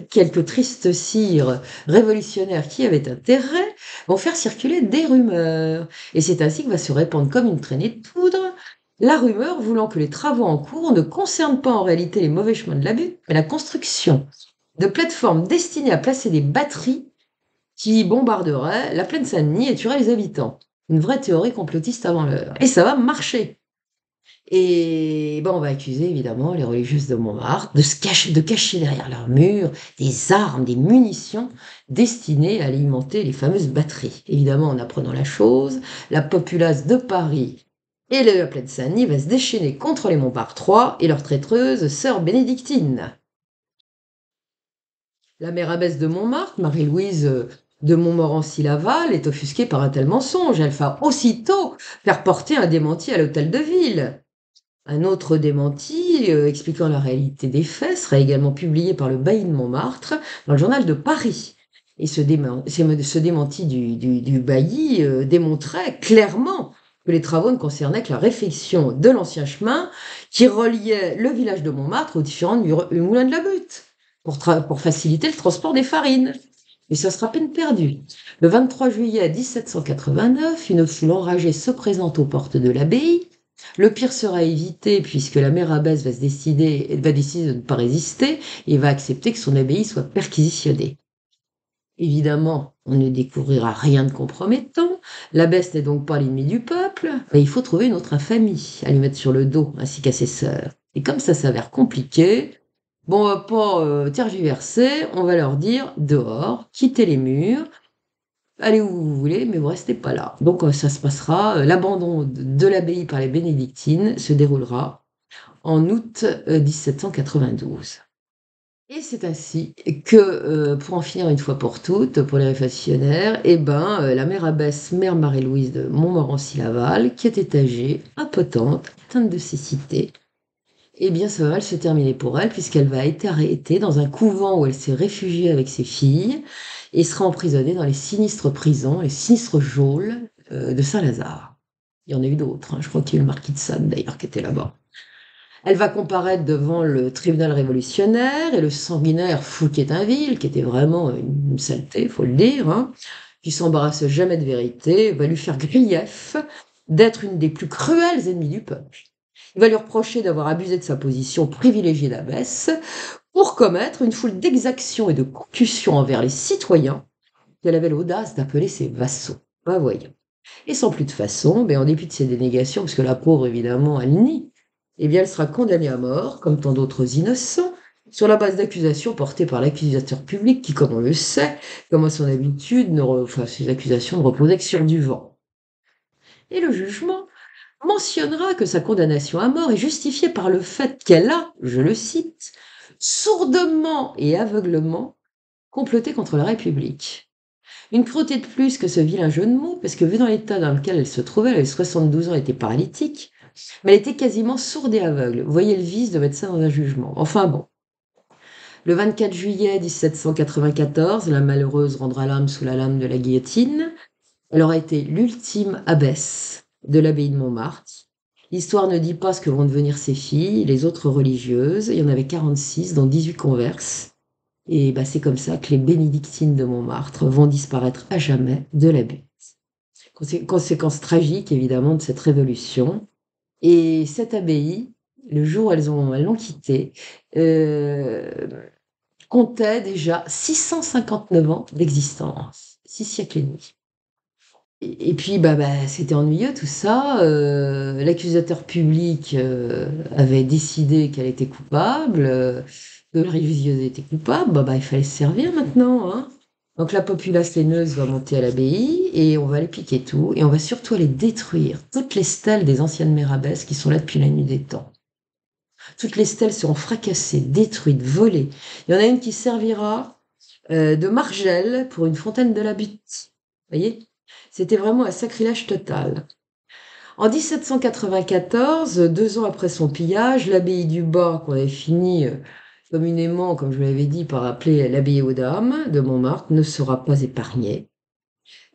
Speaker 1: quelques tristes cires révolutionnaires qui avaient intérêt, vont faire circuler des rumeurs. Et c'est ainsi que va se répandre comme une traînée de poudre la rumeur voulant que les travaux en cours ne concernent pas en réalité les mauvais chemins de la butte, mais la construction de plateformes destinées à placer des batteries qui bombarderaient la plaine Saint-Denis et tueraient les habitants. Une vraie théorie complotiste avant l'heure. Et ça va marcher. Et on va accuser évidemment les religieuses de Montmartre de cacher derrière leurs murs des armes, des munitions destinées à alimenter les fameuses batteries. Évidemment, en apprenant la chose, la populace de Paris et de la plaine Saint-Denis va se déchaîner contre les Montmartrois et leur traîtreuse sœur bénédictine. La mère abbesse de Montmartre, Marie-Louise de Montmorency-Laval, est offusquée par un tel mensonge. Elle va aussitôt faire porter un démenti à l'hôtel de ville. Un autre démenti, expliquant la réalité des faits, sera également publié par le bailli de Montmartre dans le journal de Paris. Et ce démenti du bailli démontrait clairement que les travaux ne concernaient que la réfection de l'ancien chemin qui reliait le village de Montmartre aux différents moulins de la butte, pour faciliter le transport des farines. Et ça sera peine perdue. Le 23 juillet 1789, une foule enragée se présente aux portes de l'abbaye. Le pire sera évité puisque la mère abbesse va décider de ne pas résister et va accepter que son abbaye soit perquisitionnée. Évidemment, on ne découvrira rien de compromettant. L'abbesse n'est donc pas l'ennemi du peuple, mais il faut trouver une autre infamie à lui mettre sur le dos, ainsi qu'à ses sœurs. Et comme ça s'avère compliqué, bon, on va pas tergiverser, on va leur dire dehors, quittez les murs, allez où vous voulez, mais vous restez pas là. Donc ça se passera, l'abandon de l'abbaye par les bénédictines se déroulera en août 1792. Et c'est ainsi que, pour en finir une fois pour toutes, pour les réfractionnaires, eh ben, la mère abbesse, mère Marie-Louise de Montmorency-Laval, qui était âgée, impotente, atteinte de cécité, eh bien, ça va mal se terminer pour elle, puisqu'elle va être arrêtée dans un couvent où elle s'est réfugiée avec ses filles et sera emprisonnée dans les sinistres prisons, les sinistres geôles de Saint-Lazare. Il y en a eu d'autres, hein. Je crois qu'il y a eu le marquis de Sade d'ailleurs qui était là-bas. Elle va comparaître devant le tribunal révolutionnaire et le sanguinaire Fouquier-Tinville, qui était vraiment une saleté, faut le dire, hein, qui s'embarrasse jamais de vérité, va lui faire grief d'être une des plus cruelles ennemies du peuple. Il va lui reprocher d'avoir abusé de sa position privilégiée d'abbesse pour commettre une foule d'exactions et de concussions envers les citoyens qu'elle avait l'audace d'appeler ses vassaux. Ben voyons. Et sans plus de façon, en dépit de ses dénégations, parce que la pauvre, évidemment, elle nie, eh bien, elle sera condamnée à mort, comme tant d'autres innocents, sur la base d'accusations portées par l'accusateur public, qui, comme on le sait, comme à son habitude, ces accusations ne reposaient que sur du vent. Et le jugement mentionnera que sa condamnation à mort est justifiée par le fait qu'elle a, je le cite, sourdement et aveuglement comploté contre la République. Une cruauté de plus que ce vilain jeu de mots, parce que vu dans l'état dans lequel elle se trouvait, elle avait 72 ans, elle était paralytique, mais elle était quasiment sourde et aveugle. Vous voyez le vice de mettre ça dans un jugement. Enfin bon. Le 24 juillet 1794, la malheureuse rendra l'âme sous la lame de la guillotine. Elle aura été l'ultime abbesse de l'abbaye de Montmartre. L'histoire ne dit pas ce que vont devenir ses filles, les autres religieuses. Il y en avait 46, dont 18 converses. Et c'est comme ça que les bénédictines de Montmartre vont disparaître à jamais de l'abbaye. Conséquence tragique, évidemment, de cette révolution. Et cette abbaye, le jour où elles l'ont quittée, comptait déjà 659 ans d'existence, 6 siècles et demi. Et puis, c'était ennuyeux tout ça. L'accusateur public avait décidé qu'elle était coupable, que la religieuse était coupable. Il fallait se servir maintenant, hein. Donc la populace laineuse va monter à l'abbaye et on va aller piquer tout. Et on va surtout aller détruire toutes les stèles des anciennes mères abbesses qui sont là depuis la nuit des temps. Toutes les stèles seront fracassées, détruites, volées. Il y en a une qui servira de margelle pour une fontaine de la butte. Vous voyez ? C'était vraiment un sacrilège total. En 1794, 2 ans après son pillage, l'abbaye du Bas, qu'on avait fini communément, comme je vous l'avais dit, par appeler l'abbaye aux dames de Montmartre, ne sera pas épargnée.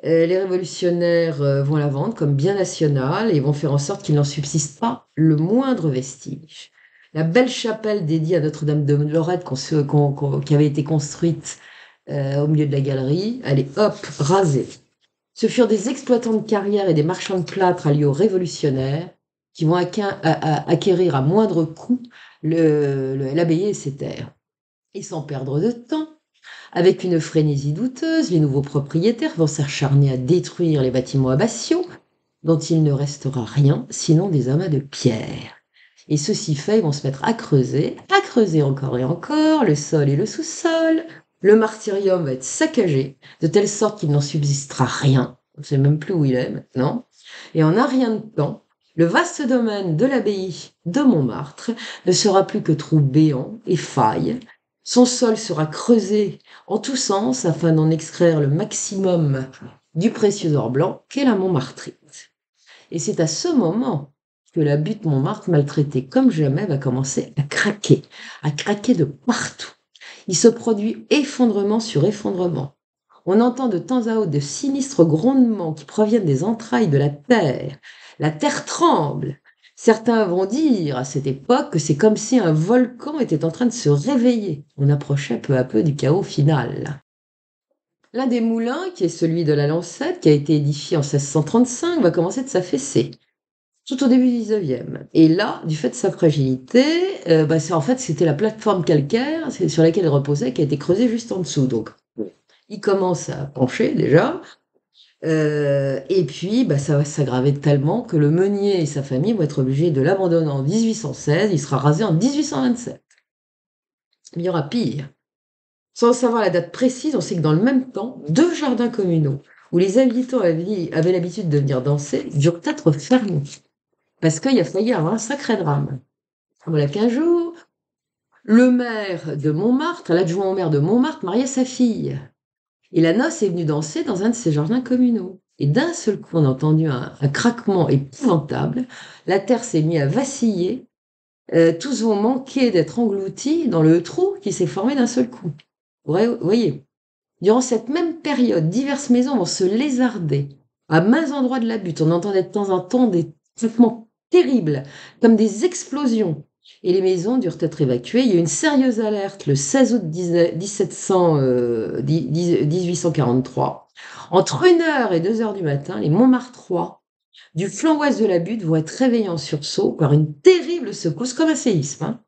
Speaker 1: Les révolutionnaires vont la vendre comme bien national et vont faire en sorte qu'il n'en subsiste pas le moindre vestige. La belle chapelle dédiée à Notre-Dame de Lorette qui avait été construite au milieu de la galerie, elle est rasée. Ce furent des exploitants de carrière et des marchands de plâtre alliés aux révolutionnaires qui vont acquérir à moindre coût l'abbaye et ses terres. Et sans perdre de temps, avec une frénésie douteuse, les nouveaux propriétaires vont s'acharner à détruire les bâtiments abbatiaux, dont il ne restera rien sinon des amas de pierre. Et ceci fait, ils vont se mettre à creuser encore et encore, le sol et le sous-sol. Le martyrium va être saccagé, de telle sorte qu'il n'en subsistera rien. On ne sait même plus où il est maintenant. Et en un rien de temps, le vaste domaine de l'abbaye de Montmartre ne sera plus que trous béants et failles. Son sol sera creusé en tous sens afin d'en extraire le maximum du précieux or blanc qu'est la Montmartrite. Et c'est à ce moment que la butte Montmartre, maltraitée comme jamais, va commencer à craquer de partout. Il se produit effondrement sur effondrement. On entend de temps à autre de sinistres grondements qui proviennent des entrailles de la terre. La terre tremble. Certains vont dire à cette époque que c'est comme si un volcan était en train de se réveiller. On approchait peu à peu du chaos final. L'un des moulins, qui est celui de la Lancette, qui a été édifié en 1635, va commencer de s'affaisser, tout au début du 19e. Et là, du fait de sa fragilité, c'était la plateforme calcaire sur laquelle il reposait qui a été creusée juste en dessous. Donc, Il commence à pencher déjà, et puis, bah, ça va s'aggraver tellement que le meunier et sa famille vont être obligés de l'abandonner en 1816, il sera rasé en 1827. Il y aura pire. Sans savoir la date précise, on sait que dans le même temps, 2 jardins communaux où les habitants avaient l'habitude de venir danser durent être fermés parce qu'il a failli y avoir un sacré drame. Voilà qu'un jour, le maire de Montmartre, l'adjoint au maire de Montmartre, mariait sa fille. Et la noce est venue danser dans un de ces jardins communaux. Et d'un seul coup, on a entendu un craquement épouvantable. La terre s'est mise à vaciller. Tous vont manquer d'être engloutis dans le trou qui s'est formé d'un seul coup. Vous voyez, durant cette même période, diverses maisons vont se lézarder. À maints endroits de la butte, on entendait de temps en temps des craquements terribles, comme des explosions. Et les maisons durent être évacuées. Il y a eu une sérieuse alerte le 16 août 1843. Entre 1 heure et 2 heures du matin, les Montmartrois du flanc ouest de la butte vont être réveillés en sursaut par une terrible secousse, comme un séisme, hein.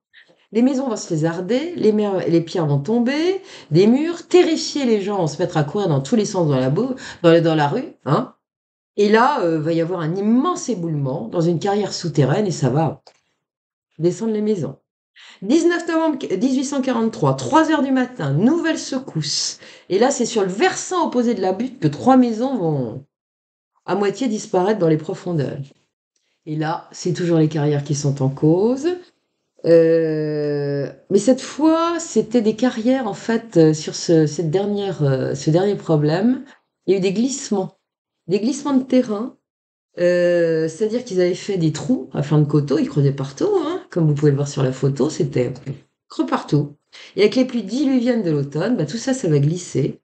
Speaker 1: Les maisons vont se lézarder, les pierres vont tomber, des murs, terrifiés, les gens vont se mettre à courir dans tous les sens dans la rue, hein. Et là, va y avoir un immense éboulement dans une carrière souterraine et ça va descendre les maisons. 19 novembre 1843, 3 heures du matin, nouvelle secousse. Et là, c'est sur le versant opposé de la butte que 3 maisons vont à moitié disparaître dans les profondeurs. Et là, c'est toujours les carrières qui sont en cause. Mais cette fois, c'était des carrières, en fait, sur ce dernier problème. Il y a eu des glissements de terrain. C'est-à-dire qu'ils avaient fait des trous à flanc de coteaux, ils creusaient partout, hein, comme vous pouvez le voir sur la photo, c'était creux partout. Et avec les pluies diluviennes de l'automne, bah, tout ça, ça va glisser.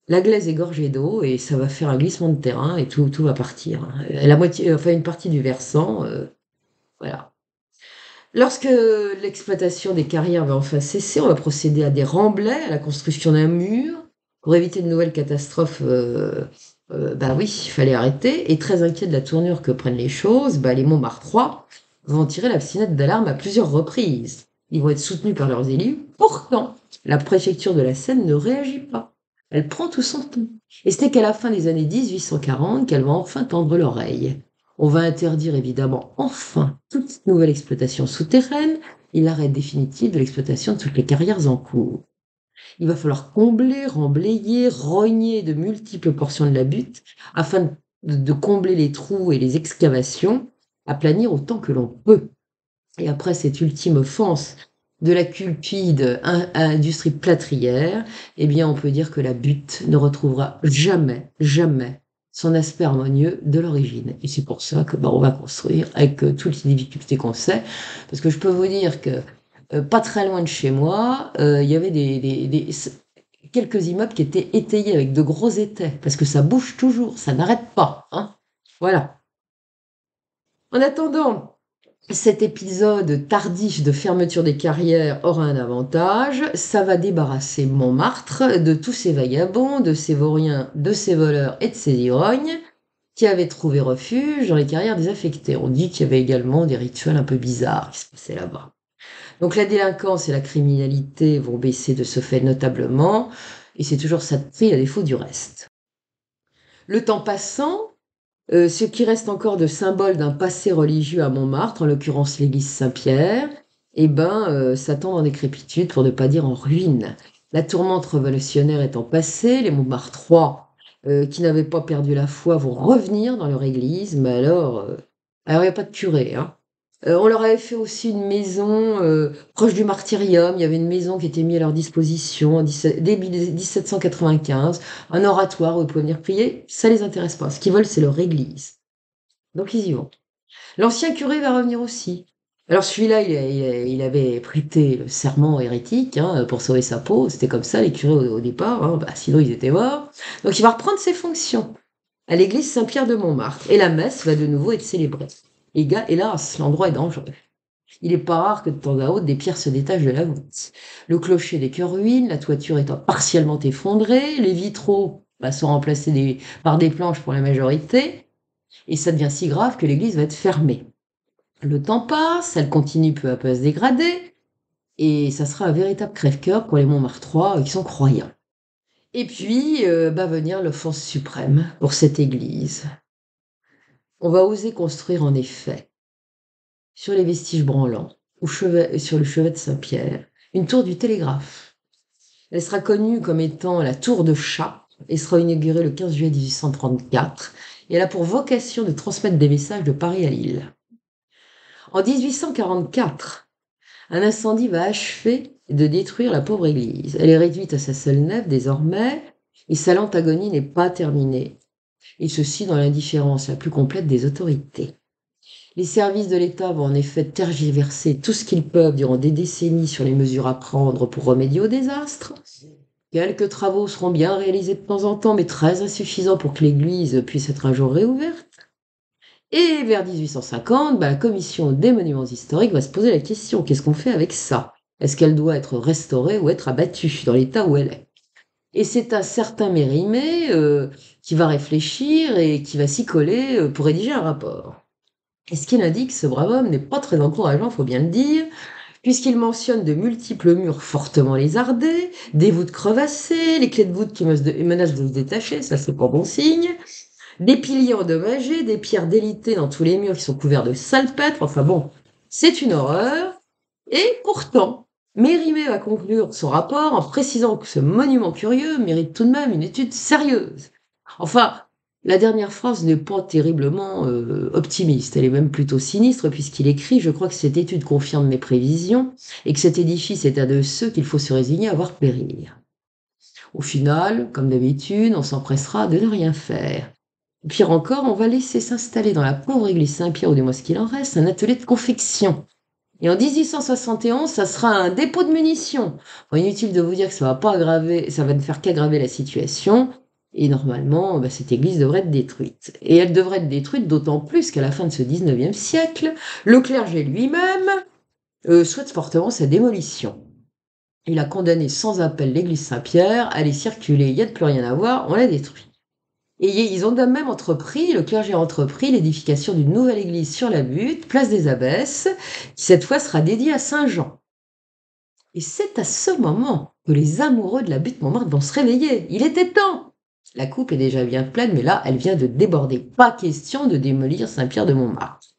Speaker 1: La glaise est gorgée d'eau et ça va faire un glissement de terrain et tout va partir, hein. La moitié, enfin une partie du versant, voilà. Lorsque l'exploitation des carrières va enfin cesser, on va procéder à des remblais, à la construction d'un mur, pour éviter de nouvelles catastrophes. Bah oui, il fallait arrêter. Et très inquiets de la tournure que prennent les choses, bah, les Montmartrois vont tirer la sonnette d'alarme à plusieurs reprises. Ils vont être soutenus par leurs élus. Pourtant, la préfecture de la Seine ne réagit pas. Elle prend tout son temps. Et ce n'est qu'à la fin des années 1840 qu'elle va enfin tendre l'oreille. On va interdire évidemment enfin toute nouvelle exploitation souterraine et l'arrêt définitif de l'exploitation de toutes les carrières en cours. Il va falloir combler, remblayer, rogner de multiples portions de la butte afin de combler les trous et les excavations, aplanir autant que l'on peut. Et après cette ultime offense de la cupide industrie plâtrière, eh bien on peut dire que la butte ne retrouvera jamais, jamais son aspect harmonieux de l'origine. Et c'est pour ça que on va construire avec toutes les difficultés qu'on sait, parce que je peux vous dire que pas très loin de chez moi, il y avait quelques immeubles qui étaient étayés avec de gros étais, parce que ça bouge toujours, ça n'arrête pas, hein. Voilà. En attendant, cet épisode tardif de fermeture des carrières aura un avantage, ça va débarrasser Montmartre de tous ces vagabonds, de ces vauriens, de ces voleurs et de ces ivrognes qui avaient trouvé refuge dans les carrières désaffectées. On dit qu'il y avait également des rituels un peu bizarres qui se passaient là-bas. Donc la délinquance et la criminalité vont baisser de ce fait notablement, et c'est toujours ça de prix à défaut du reste. Le temps passant, ce qui reste encore de symbole d'un passé religieux à Montmartre, en l'occurrence l'église Saint-Pierre, eh ben, ça tombe en décrépitude, pour ne pas dire en ruine. La tourmente révolutionnaire étant passée, les Montmartrois, qui n'avaient pas perdu la foi, vont revenir dans leur église, mais alors il n'y a pas de curé, hein. On leur avait fait aussi une maison proche du martyrium. Il y avait une maison qui était mise à leur disposition début 1795, un oratoire où ils pouvaient venir prier. Ça les intéresse pas. Ce qu'ils veulent, c'est leur église. Donc ils y vont. L'ancien curé va revenir aussi. Alors celui-là, il avait prêté le serment hérétique, hein, pour sauver sa peau. C'était comme ça, les curés au départ, hein, bah, sinon ils étaient morts. Donc il va reprendre ses fonctions à l'église Saint-Pierre de Montmartre. Et la messe va de nouveau être célébrée. Et gars, hélas, l'endroit est dangereux. Il n'est pas rare que de temps à autre, des pierres se détachent de la voûte. Le clocher n'est que ruine, la toiture étant partiellement effondrée, les vitraux sont remplacés par des planches pour la majorité, et ça devient si grave que l'église va être fermée. Le temps passe, elle continue peu à peu à se dégrader, et ça sera un véritable crève-cœur pour les Montmartrois qui sont croyants. Et puis, va venir l'offense suprême pour cette église. On va oser construire en effet, sur les vestiges branlants, sur le chevet de Saint-Pierre, une tour du télégraphe. Elle sera connue comme étant la tour de chat et sera inaugurée le 15 juillet 1834. Et elle a pour vocation de transmettre des messages de Paris à Lille. En 1844, un incendie va achever de détruire la pauvre église. Elle est réduite à sa seule nef désormais, et sa lente agonie n'est pas terminée. Et ceci dans l'indifférence la plus complète des autorités. Les services de l'État vont en effet tergiverser tout ce qu'ils peuvent durant des décennies sur les mesures à prendre pour remédier au désastre. Quelques travaux seront bien réalisés de temps en temps, mais très insuffisants pour que l'église puisse être un jour réouverte. Et vers 1850, la commission des monuments historiques va se poser la question, qu'est-ce qu'on fait avec ça? Est-ce qu'elle doit être restaurée ou être abattue dans l'état où elle est? Et c'est un certain Mérimée qui va réfléchir et qui va s'y coller pour rédiger un rapport. Et ce qu'il indique, ce brave homme n'est pas très encourageant, faut bien le dire, puisqu'il mentionne de multiples murs fortement lézardés, des voûtes crevassées, les clés de voûte qui menacent de se détacher, ça c'est pas bon signe, des piliers endommagés, des pierres délitées dans tous les murs qui sont couverts de salpêtre, enfin bon, c'est une horreur. Et pourtant, Mérimée va conclure son rapport en précisant que ce monument curieux mérite tout de même une étude sérieuse. Enfin, la dernière phrase n'est pas terriblement optimiste, elle est même plutôt sinistre puisqu'il écrit « Je crois que cette étude confirme mes prévisions et que cet édifice est un de ceux qu'il faut se résigner à voir périr. » Au final, comme d'habitude, on s'empressera de ne rien faire. Pire encore, on va laisser s'installer dans la pauvre église Saint-Pierre, ou du moins ce qu'il en reste, un atelier de confection. Et en 1871, ça sera un dépôt de munitions. Bon, inutile de vous dire que ça va ne faire qu'aggraver la situation. Et normalement, cette église devrait être détruite. Et elle devrait être détruite d'autant plus qu'à la fin de ce 19e siècle, le clergé lui-même souhaite fortement sa démolition. Il a condamné sans appel l'église Saint-Pierre à aller circuler, il n'y a de plus rien à voir, on la détruit. Et ils ont même le clergé a entrepris l'édification d'une nouvelle église sur la butte, place des Abbesses, qui cette fois sera dédiée à Saint Jean. Et c'est à ce moment que les amoureux de la butte Montmartre vont se réveiller. Il était temps! La coupe est déjà bien pleine, mais là, elle vient de déborder. Pas question de démolir Saint-Pierre de Montmartre.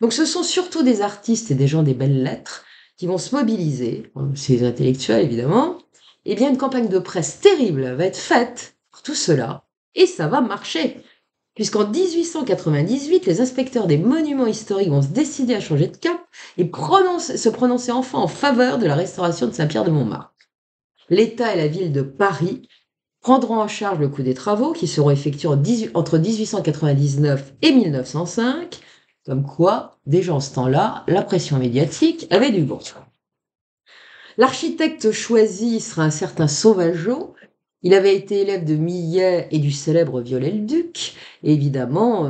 Speaker 1: Donc ce sont surtout des artistes et des gens des belles lettres qui vont se mobiliser, ces intellectuels évidemment, et bien une campagne de presse terrible va être faite pour tout cela, et ça va marcher, puisqu'en 1898, les inspecteurs des monuments historiques vont se décider à changer de cap et se prononcer enfin en faveur de la restauration de Saint-Pierre de Montmartre. L'État et la ville de Paris prendront en charge le coût des travaux qui seront effectués entre 1899 et 1905, comme quoi, déjà en ce temps-là, la pression médiatique avait du bon. L'architecte choisi sera un certain Sauvageot. Il avait été élève de Millet et du célèbre Viollet-le-Duc. Et évidemment,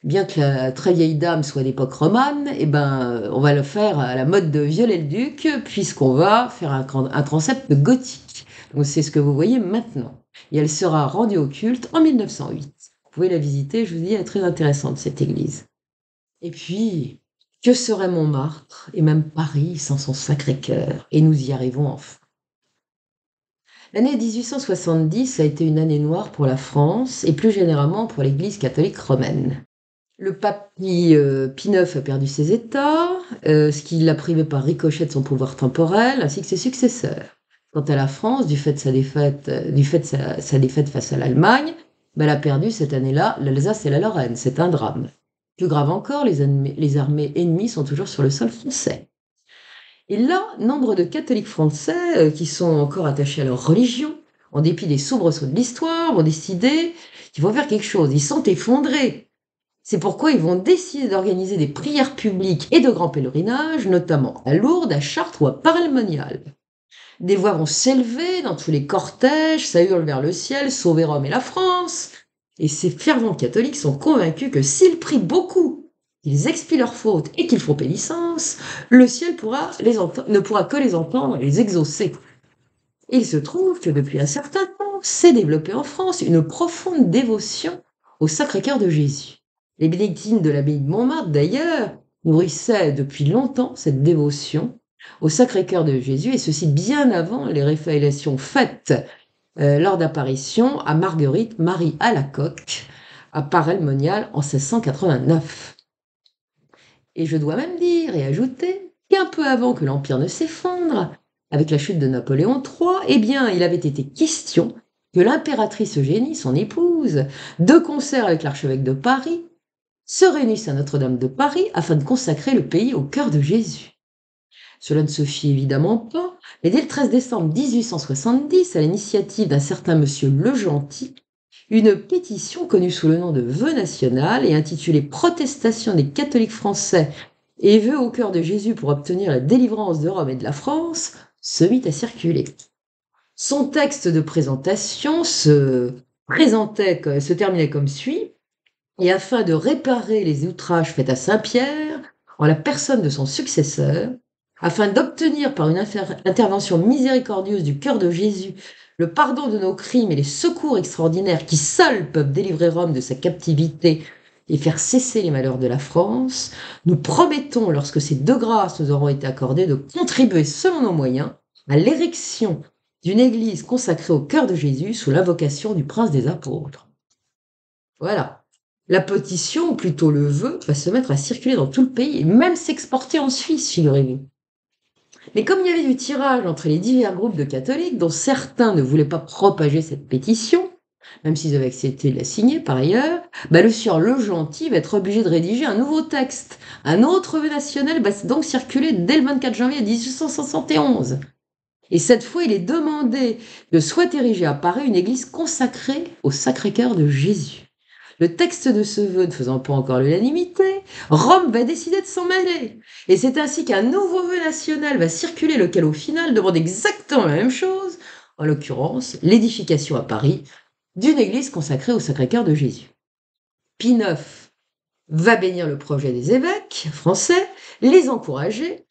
Speaker 1: bien que la très vieille dame soit d'époque romane, on va le faire à la mode de Viollet-le-Duc, puisqu'on va faire un transept gothique. Donc c'est ce que vous voyez maintenant. Et elle sera rendue au culte en 1908. Vous pouvez la visiter, je vous dis, elle est très intéressante, cette église. Et puis, que serait Montmartre, et même Paris, sans son Sacré-Cœur? Et nous y arrivons enfin. L'année 1870 a été une année noire pour la France, et plus généralement pour l'Église catholique romaine. Le pape Pie IX a perdu ses États, ce qui l'a privé par ricochet de son pouvoir temporel, ainsi que ses successeurs. Quant à la France, du fait de sa défaite face à l'Allemagne, elle a perdu cette année-là l'Alsace et la Lorraine. C'est un drame. Plus grave encore, les armées ennemies sont toujours sur le sol français. Et là, nombre de catholiques français qui sont encore attachés à leur religion, en dépit des soubresauts de l'histoire, vont décider qu'ils vont faire quelque chose. Ils sont effondrés. C'est pourquoi ils vont décider d'organiser des prières publiques et de grands pèlerinages, notamment à Lourdes, à Chartres ou à Paray-le-Monial. Des voix vont s'élever dans tous les cortèges, ça hurle vers le ciel, sauver Rome et la France. Et ces fervents catholiques sont convaincus que s'ils prient beaucoup, qu'ils expient leurs fautes et qu'ils font pénitence, le ciel ne pourra que les entendre et les exaucer. Et il se trouve que depuis un certain temps, s'est développée en France une profonde dévotion au Sacré-Cœur de Jésus. Les bénédictines de l'abbaye de Montmartre, d'ailleurs, nourrissaient depuis longtemps cette dévotion au Sacré-Cœur de Jésus, et ceci bien avant les révélations faites lors d'apparition à Marguerite Marie Alacoque à Paray-le-Monial en 1689. Et je dois même dire et ajouter qu'un peu avant que l'Empire ne s'effondre, avec la chute de Napoléon III, eh bien, il avait été question que l'impératrice Eugénie, son épouse, de concert avec l'archevêque de Paris, se réunissent à Notre-Dame de Paris afin de consacrer le pays au cœur de Jésus. Cela ne se fit évidemment pas, mais dès le 13 décembre 1870, à l'initiative d'un certain monsieur Legenty, une pétition connue sous le nom de Vœu national et intitulée Protestation des catholiques français et vœux au cœur de Jésus pour obtenir la délivrance de Rome et de la France se mit à circuler. Son texte de présentation se terminait comme suit. Et afin de réparer les outrages faits à Saint-Pierre, en la personne de son successeur, afin d'obtenir par une intervention miséricordieuse du cœur de Jésus le pardon de nos crimes et les secours extraordinaires qui seuls peuvent délivrer Rome de sa captivité et faire cesser les malheurs de la France, nous promettons, lorsque ces deux grâces nous auront été accordées, de contribuer selon nos moyens à l'érection d'une église consacrée au cœur de Jésus sous l'invocation du prince des apôtres. Voilà. La pétition, ou plutôt le vœu, va se mettre à circuler dans tout le pays et même s'exporter en Suisse, figurez-vous. Mais comme il y avait du tirage entre les divers groupes de catholiques, dont certains ne voulaient pas propager cette pétition, même s'ils avaient accepté de la signer par ailleurs, le sieur Legenty va être obligé de rédiger un nouveau texte. Un autre vœu national va donc circuler dès le 24 janvier 1871. Et cette fois, il est demandé de soit ériger à Paris une église consacrée au Sacré-Cœur de Jésus. Le texte de ce vœu ne faisant pas encore l'unanimité, Rome va décider de s'en mêler. Et c'est ainsi qu'un nouveau vœu national va circuler, lequel au final demande exactement la même chose, en l'occurrence l'édification à Paris d'une église consacrée au Sacré-Cœur de Jésus. Pie IX va bénir le projet des évêques français, les encourager,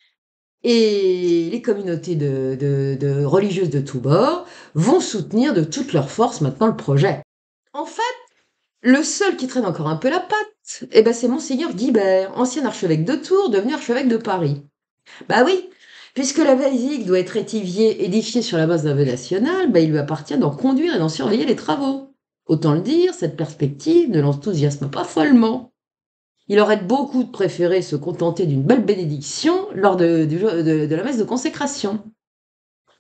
Speaker 1: et les communautés de religieuses de tous bords vont soutenir de toutes leurs forces maintenant le projet. En fait, le seul qui traîne encore un peu la patte, c'est Monseigneur Guibert, ancien archevêque de Tours, devenu archevêque de Paris. Oui, puisque la basilique doit être édifiée sur la base d'un vœu national, il lui appartient d'en conduire et d'en surveiller les travaux. Autant le dire, cette perspective ne l'enthousiasme pas follement. Il aurait beaucoup préféré se contenter d'une belle bénédiction lors de la messe de consécration.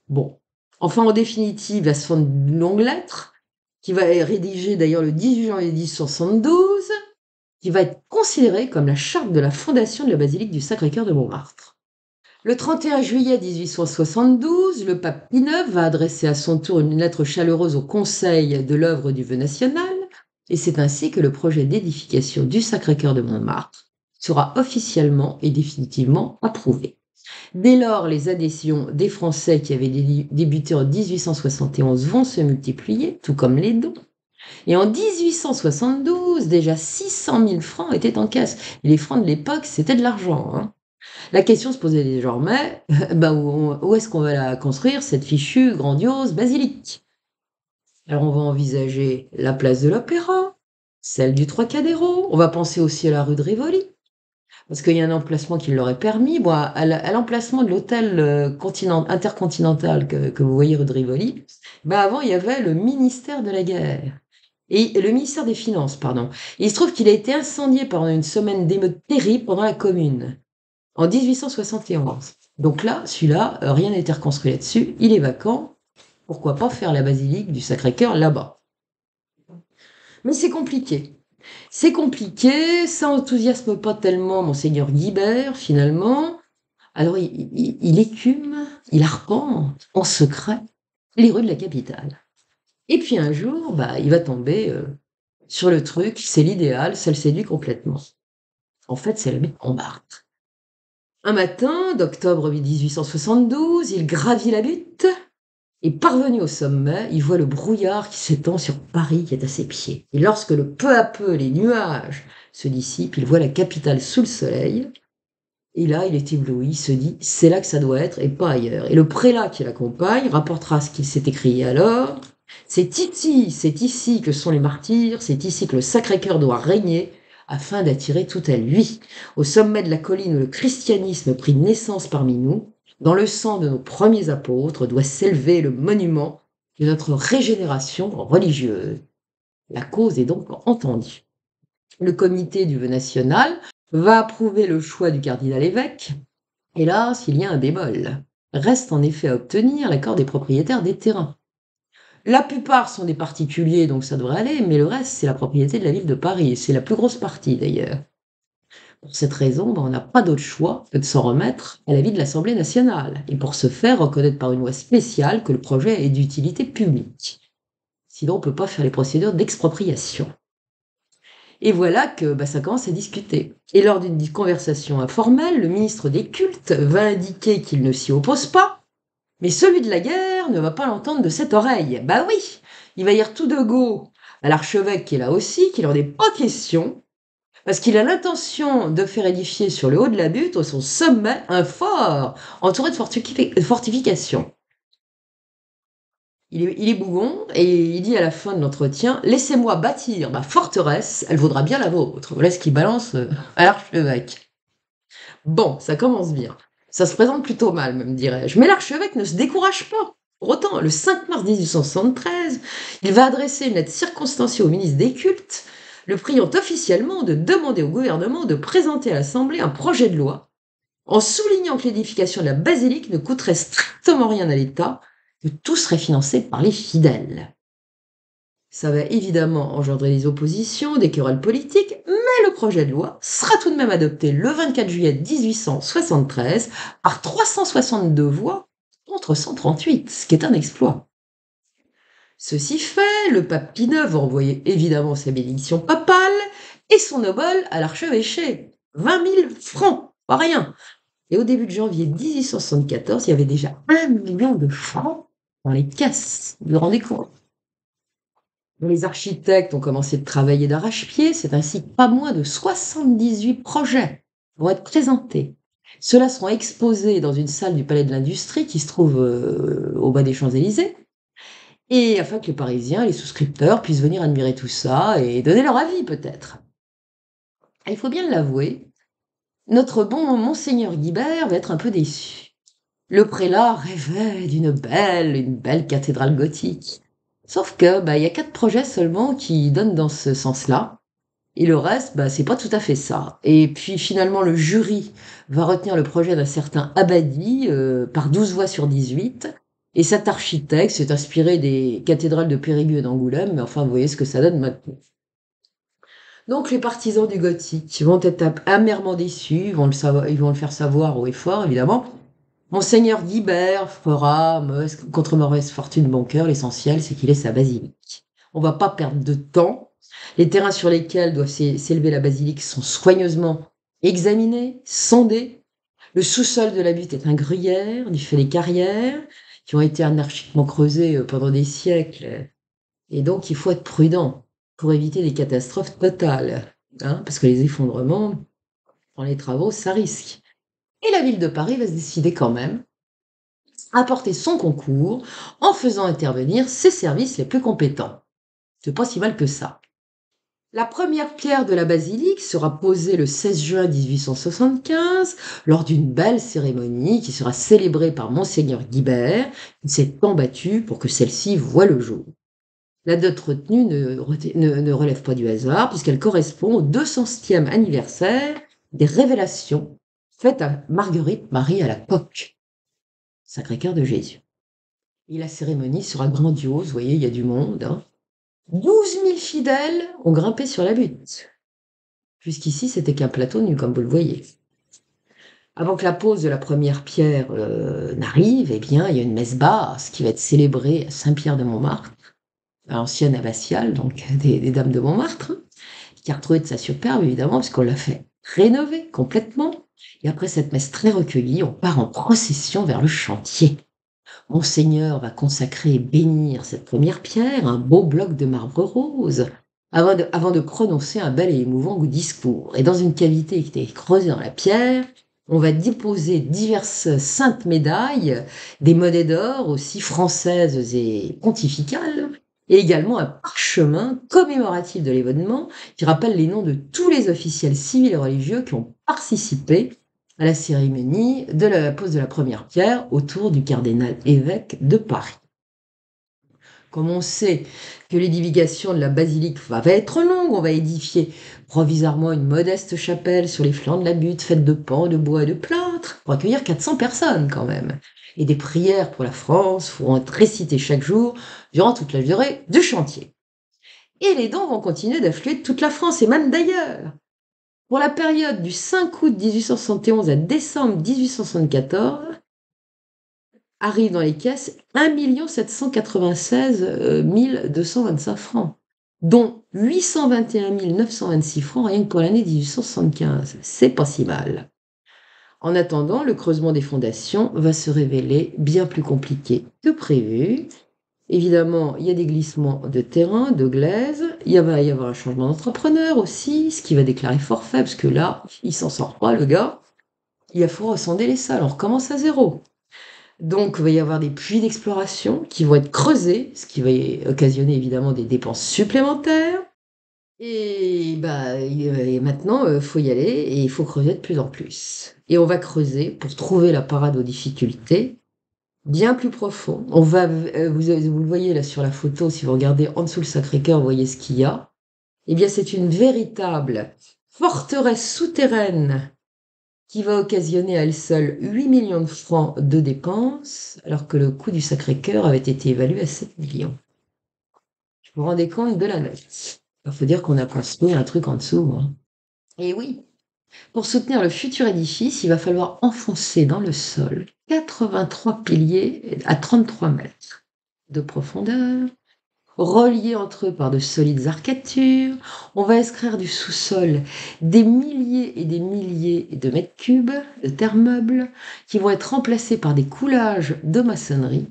Speaker 1: Bon, enfin en définitive, va se fondre une longue lettre, qui va être rédigée d'ailleurs le 18 janvier 1872, qui va être considérée comme la charte de la fondation de la basilique du Sacré-Cœur de Montmartre. Le 31 juillet 1872, le pape Pie IX va adresser à son tour une lettre chaleureuse au Conseil de l'œuvre du vœu national, et c'est ainsi que le projet d'édification du Sacré-Cœur de Montmartre sera officiellement et définitivement approuvé. Dès lors, les adhésions des Français qui avaient débuté en 1871 vont se multiplier, tout comme les dons. Et en 1872, déjà 600 000 francs étaient en caisse. Et les francs de l'époque, c'était de l'argent, hein. La question se posait désormais, où est-ce qu'on va la construire, cette fichue grandiose basilique? Alors on va envisager la place de l'Opéra, celle du Trocadéro, on va penser aussi à la rue de Rivoli, parce qu'il y a un emplacement qui l'aurait permis. À l'emplacement de l'hôtel intercontinental que vous voyez rue de Rivoli, avant il y avait le ministère de la guerre. Et le ministère des Finances, pardon. Et il se trouve qu'il a été incendié pendant une semaine d'émeutes terribles pendant la Commune, en 1871. Donc là, celui-là, rien n'a été reconstruit là-dessus, il est vacant. Pourquoi pas faire la basilique du Sacré-Cœur là-bas? Mais c'est compliqué. C'est compliqué, ça enthousiasme pas tellement Monseigneur Guibert, finalement. Alors il écume, il arpente, en secret, les rues de la capitale. Et puis un jour, il va tomber sur le truc, c'est l'idéal, ça le séduit complètement. En fait, c'est la baie de Montmartre. Un matin d'octobre 1872, il gravit la butte et parvenu au sommet, il voit le brouillard qui s'étend sur Paris qui est à ses pieds. Et lorsque peu à peu les nuages se dissipent, il voit la capitale sous le soleil. Et là, il est ébloui, il se dit, c'est là que ça doit être et pas ailleurs. Et le prélat qui l'accompagne rapportera ce qu'il s'est écrié alors. C'est ici que sont les martyrs, c'est ici que le Sacré-Cœur doit régner, afin d'attirer tout à lui. Au sommet de la colline où le christianisme prit naissance parmi nous, dans le sang de nos premiers apôtres, doit s'élever le monument de notre régénération religieuse. La cause est donc entendue. Le comité du vœu national va approuver le choix du cardinal-évêque. Hélas, il y a un bémol. Reste en effet à obtenir l'accord des propriétaires des terrains. La plupart sont des particuliers, donc ça devrait aller, mais le reste, c'est la propriété de la ville de Paris, et c'est la plus grosse partie d'ailleurs. Pour cette raison, on n'a pas d'autre choix que de s'en remettre à l'avis de l'Assemblée nationale, et pour ce faire, reconnaître par une loi spéciale que le projet est d'utilité publique. Sinon, on ne peut pas faire les procédures d'expropriation. Et voilà que ça commence à discuter. Et lors d'une conversation informelle, le ministre des Cultes va indiquer qu'il ne s'y oppose pas, mais celui de la guerre ne va pas l'entendre de cette oreille. Bah oui, il va dire tout de go à l'archevêque qui est là aussi qu'il n'en est pas question, parce qu'il a l'intention de faire édifier sur le haut de la butte, au son sommet, un fort entouré de fortifications. Il est bougon et il dit à la fin de l'entretien: laissez-moi bâtir ma forteresse, elle vaudra bien la vôtre. Voilà ce qu'il balance à l'archevêque. Bon, ça commence bien. Ça se présente plutôt mal, même dirais-je. Mais l'archevêque ne se décourage pas. Pour autant, le 5 mars 1873, il va adresser une lettre circonstanciée au ministre des Cultes, le priant officiellement de demander au gouvernement de présenter à l'Assemblée un projet de loi, en soulignant que l'édification de la basilique ne coûterait strictement rien à l'État, que tout serait financé par les fidèles. Ça va évidemment engendrer des oppositions, des querelles politiques, mais le projet de loi sera tout de même adopté le 24 juillet 1873 par 362 voix contre 138, ce qui est un exploit. Ceci fait, le pape Pie IX va envoyer évidemment sa bénédiction papale et son obole à l'archevêché. 20 000 francs, pas rien. Et au début de janvier 1874, il y avait déjà 1 million de francs dans les caisses. Vous vous rendez compte? Les architectes ont commencé de travailler d'arrache-pied, c'est ainsi que pas moins de 78 projets vont être présentés. Ceux-là seront exposés dans une salle du Palais de l'Industrie qui se trouve au bas des Champs-Élysées, et afin que les Parisiens, les souscripteurs, puissent venir admirer tout ça et donner leur avis peut-être. Et il faut bien l'avouer, notre bon Monseigneur Guibert va être un peu déçu. Le prélat rêvait une belle cathédrale gothique. Sauf que, il y a 4 projets seulement qui donnent dans ce sens-là, et le reste, c'est pas tout à fait ça. Et puis finalement, le jury va retenir le projet d'un certain Abadie, par 12 voix sur 18, et cet architecte s'est inspiré des cathédrales de Périgueux et d'Angoulême, mais enfin, vous voyez ce que ça donne maintenant. Donc les partisans du gothique vont être amèrement déçus, ils vont le faire savoir haut et fort, évidemment. Monseigneur Guibert fera, contre mauvaise fortune bon cœur, l'essentiel c'est qu'il ait sa basilique. On va pas perdre de temps. Les terrains sur lesquels doit s'élever la basilique sont soigneusement examinés, sondés. Le sous-sol de la butte est un gruyère, du fait des carrières, qui ont été anarchiquement creusées pendant des siècles. Et donc il faut être prudent pour éviter des catastrophes totales, parce que les effondrements, dans les travaux, ça risque. Et la ville de Paris va se décider quand même à apporter son concours en faisant intervenir ses services les plus compétents. C'est pas si mal que ça. La première pierre de la basilique sera posée le 16 juin 1875 lors d'une belle cérémonie qui sera célébrée par Monseigneur Guibert, qui s'est tant battu pour que celle-ci voie le jour. La date retenue ne relève pas du hasard puisqu'elle correspond au 200e anniversaire des révélations faites à Marguerite Marie à la Coque, Sacré-Cœur de Jésus. Et la cérémonie sera grandiose, vous voyez, il y a du monde. 12 000 fidèles ont grimpé sur la butte. Jusqu'ici, c'était qu'un plateau nu, comme vous le voyez. Avant que la pose de la première pierre n'arrive, il y a une messe basse qui va être célébrée à Saint-Pierre de Montmartre, à l'ancienne abbatiale, donc des Dames de Montmartre, qui a retrouvé de sa superbe, évidemment, puisqu'on l'a fait rénover complètement. Et après cette messe très recueillie, on part en procession vers le chantier. Monseigneur va consacrer et bénir cette première pierre, un beau bloc de marbre rose, avant de prononcer un bel et émouvant discours. Et dans une cavité qui était creusée dans la pierre, on va déposer diverses saintes médailles, des monnaies d'or aussi françaises et pontificales, et également un parchemin commémoratif de l'événement qui rappelle les noms de tous les officiels civils et religieux qui ont participé à la cérémonie de la pose de la première pierre autour du cardinal évêque de Paris. Comme on sait que l'édification de la basilique va être longue, on va édifier provisoirement une modeste chapelle sur les flancs de la butte, faite de pans, de bois et de plâtre, pour accueillir 400 personnes quand même. Et des prières pour la France pourront être récitées chaque jour durant toute la durée du chantier. Et les dons vont continuer d'affluer de toute la France et même d'ailleurs. Pour la période du 5 août 1871 à décembre 1874, arrivent dans les caisses 1 796 225 francs, dont 821 926 francs rien que pour l'année 1875. C'est pas si mal. En attendant, le creusement des fondations va se révéler bien plus compliqué que prévu. Évidemment, il y a des glissements de terrain, de glaise, il va y avoir un changement d'entrepreneur aussi, ce qui va déclarer forfait, parce que là, il s'en sort pas, le gars. Il faut ressonder les salles, on recommence à zéro. Donc, il va y avoir des puits d'exploration qui vont être creusés, ce qui va occasionner évidemment des dépenses supplémentaires. Et, et maintenant, il faut y aller et il faut creuser de plus en plus. Et on va creuser pour trouver la parade aux difficultés bien plus profond. Vous le voyez là sur la photo, si vous regardez en dessous le Sacré-Cœur, vous voyez ce qu'il y a. Eh bien, c'est une véritable forteresse souterraine qui va occasionner à elle seule 8 millions de francs de dépenses, alors que le coût du Sacré-Cœur avait été évalué à 7 millions. Vous vous rendez compte de la note? Il faut dire qu'on a construit un truc en dessous. Hein. Et oui, pour soutenir le futur édifice, il va falloir enfoncer dans le sol 83 piliers à 33 mètres de profondeur, reliés entre eux par de solides arcatures. On va extraire du sous-sol des milliers et des milliers de mètres cubes de terre meuble qui vont être remplacés par des coulages de maçonnerie.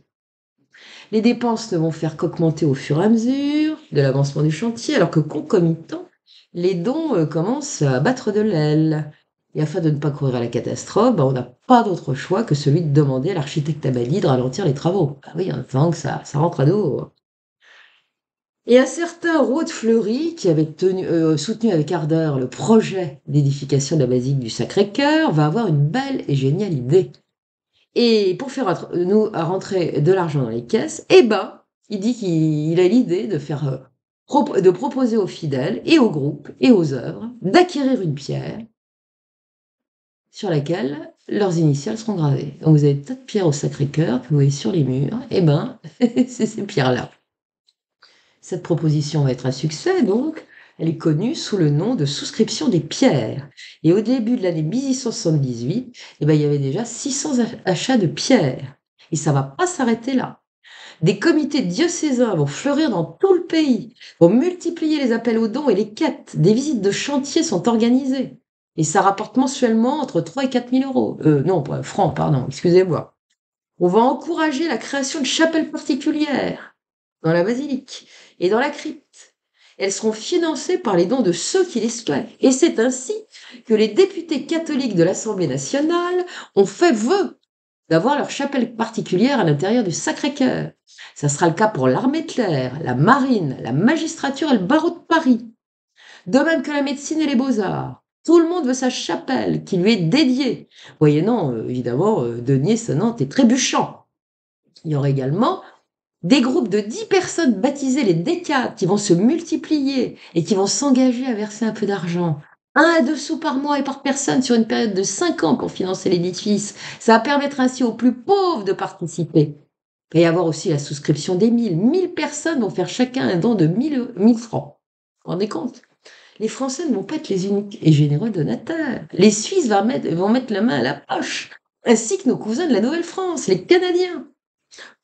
Speaker 1: Les dépenses ne vont faire qu'augmenter au fur et à mesure de l'avancement du chantier, alors que concomitant, les dons commencent à battre de l'aile. Et afin de ne pas courir à la catastrophe, on n'a pas d'autre choix que celui de demander à l'architecte Abadi de ralentir les travaux. Ah oui, en attendant que ça rentre à dos. Et un certain Rode Fleury, qui avait soutenu avec ardeur le projet d'édification de la basilique du Sacré-Cœur, va avoir une belle et géniale idée. Et pour faire rentrer de l'argent dans les caisses, il dit qu'il a l'idée de proposer aux fidèles et aux groupes et aux œuvres d'acquérir une pierre sur laquelle leurs initiales seront gravées. Donc vous avez des tas de pierres au Sacré-Cœur que vous voyez sur les murs, c'est ces pierres-là. Cette proposition va être un succès, donc elle est connue sous le nom de souscription des pierres. Et au début de l'année 1878, il y avait déjà 600 achats de pierres. Et ça ne va pas s'arrêter là. Des comités diocésains vont fleurir dans tout le pays, vont multiplier les appels aux dons et les quêtes. Des visites de chantier sont organisées. Et ça rapporte mensuellement entre 3 et 4 000 euros. Francs, pardon, excusez-moi. On va encourager la création de chapelles particulières dans la basilique et dans la crypte. Elles seront financées par les dons de ceux qui les souhaitent. Et c'est ainsi que les députés catholiques de l'Assemblée nationale ont fait vœu d'avoir leur chapelle particulière à l'intérieur du Sacré-Cœur. Ça sera le cas pour l'armée de l'air, la marine, la magistrature et le barreau de Paris. De même que la médecine et les beaux-arts. Tout le monde veut sa chapelle qui lui est dédiée. Voyez-non, évidemment, denier sonnant et trébuchant. Il y aura également des groupes de 10 personnes baptisées les décades qui vont se multiplier et qui vont s'engager à verser un peu d'argent. 1 à 2 sous par mois et par personne sur une période de 5 ans pour financer l'édifice. Ça va permettre ainsi aux plus pauvres de participer. Il va y avoir aussi la souscription des 1000. 1000 personnes vont faire chacun un don de 1000 francs. Vous vous rendez compte? Les Français ne vont pas être les uniques et généreux donateurs. Les Suisses vont mettre la main à la poche, ainsi que nos cousins de la Nouvelle-France, les Canadiens.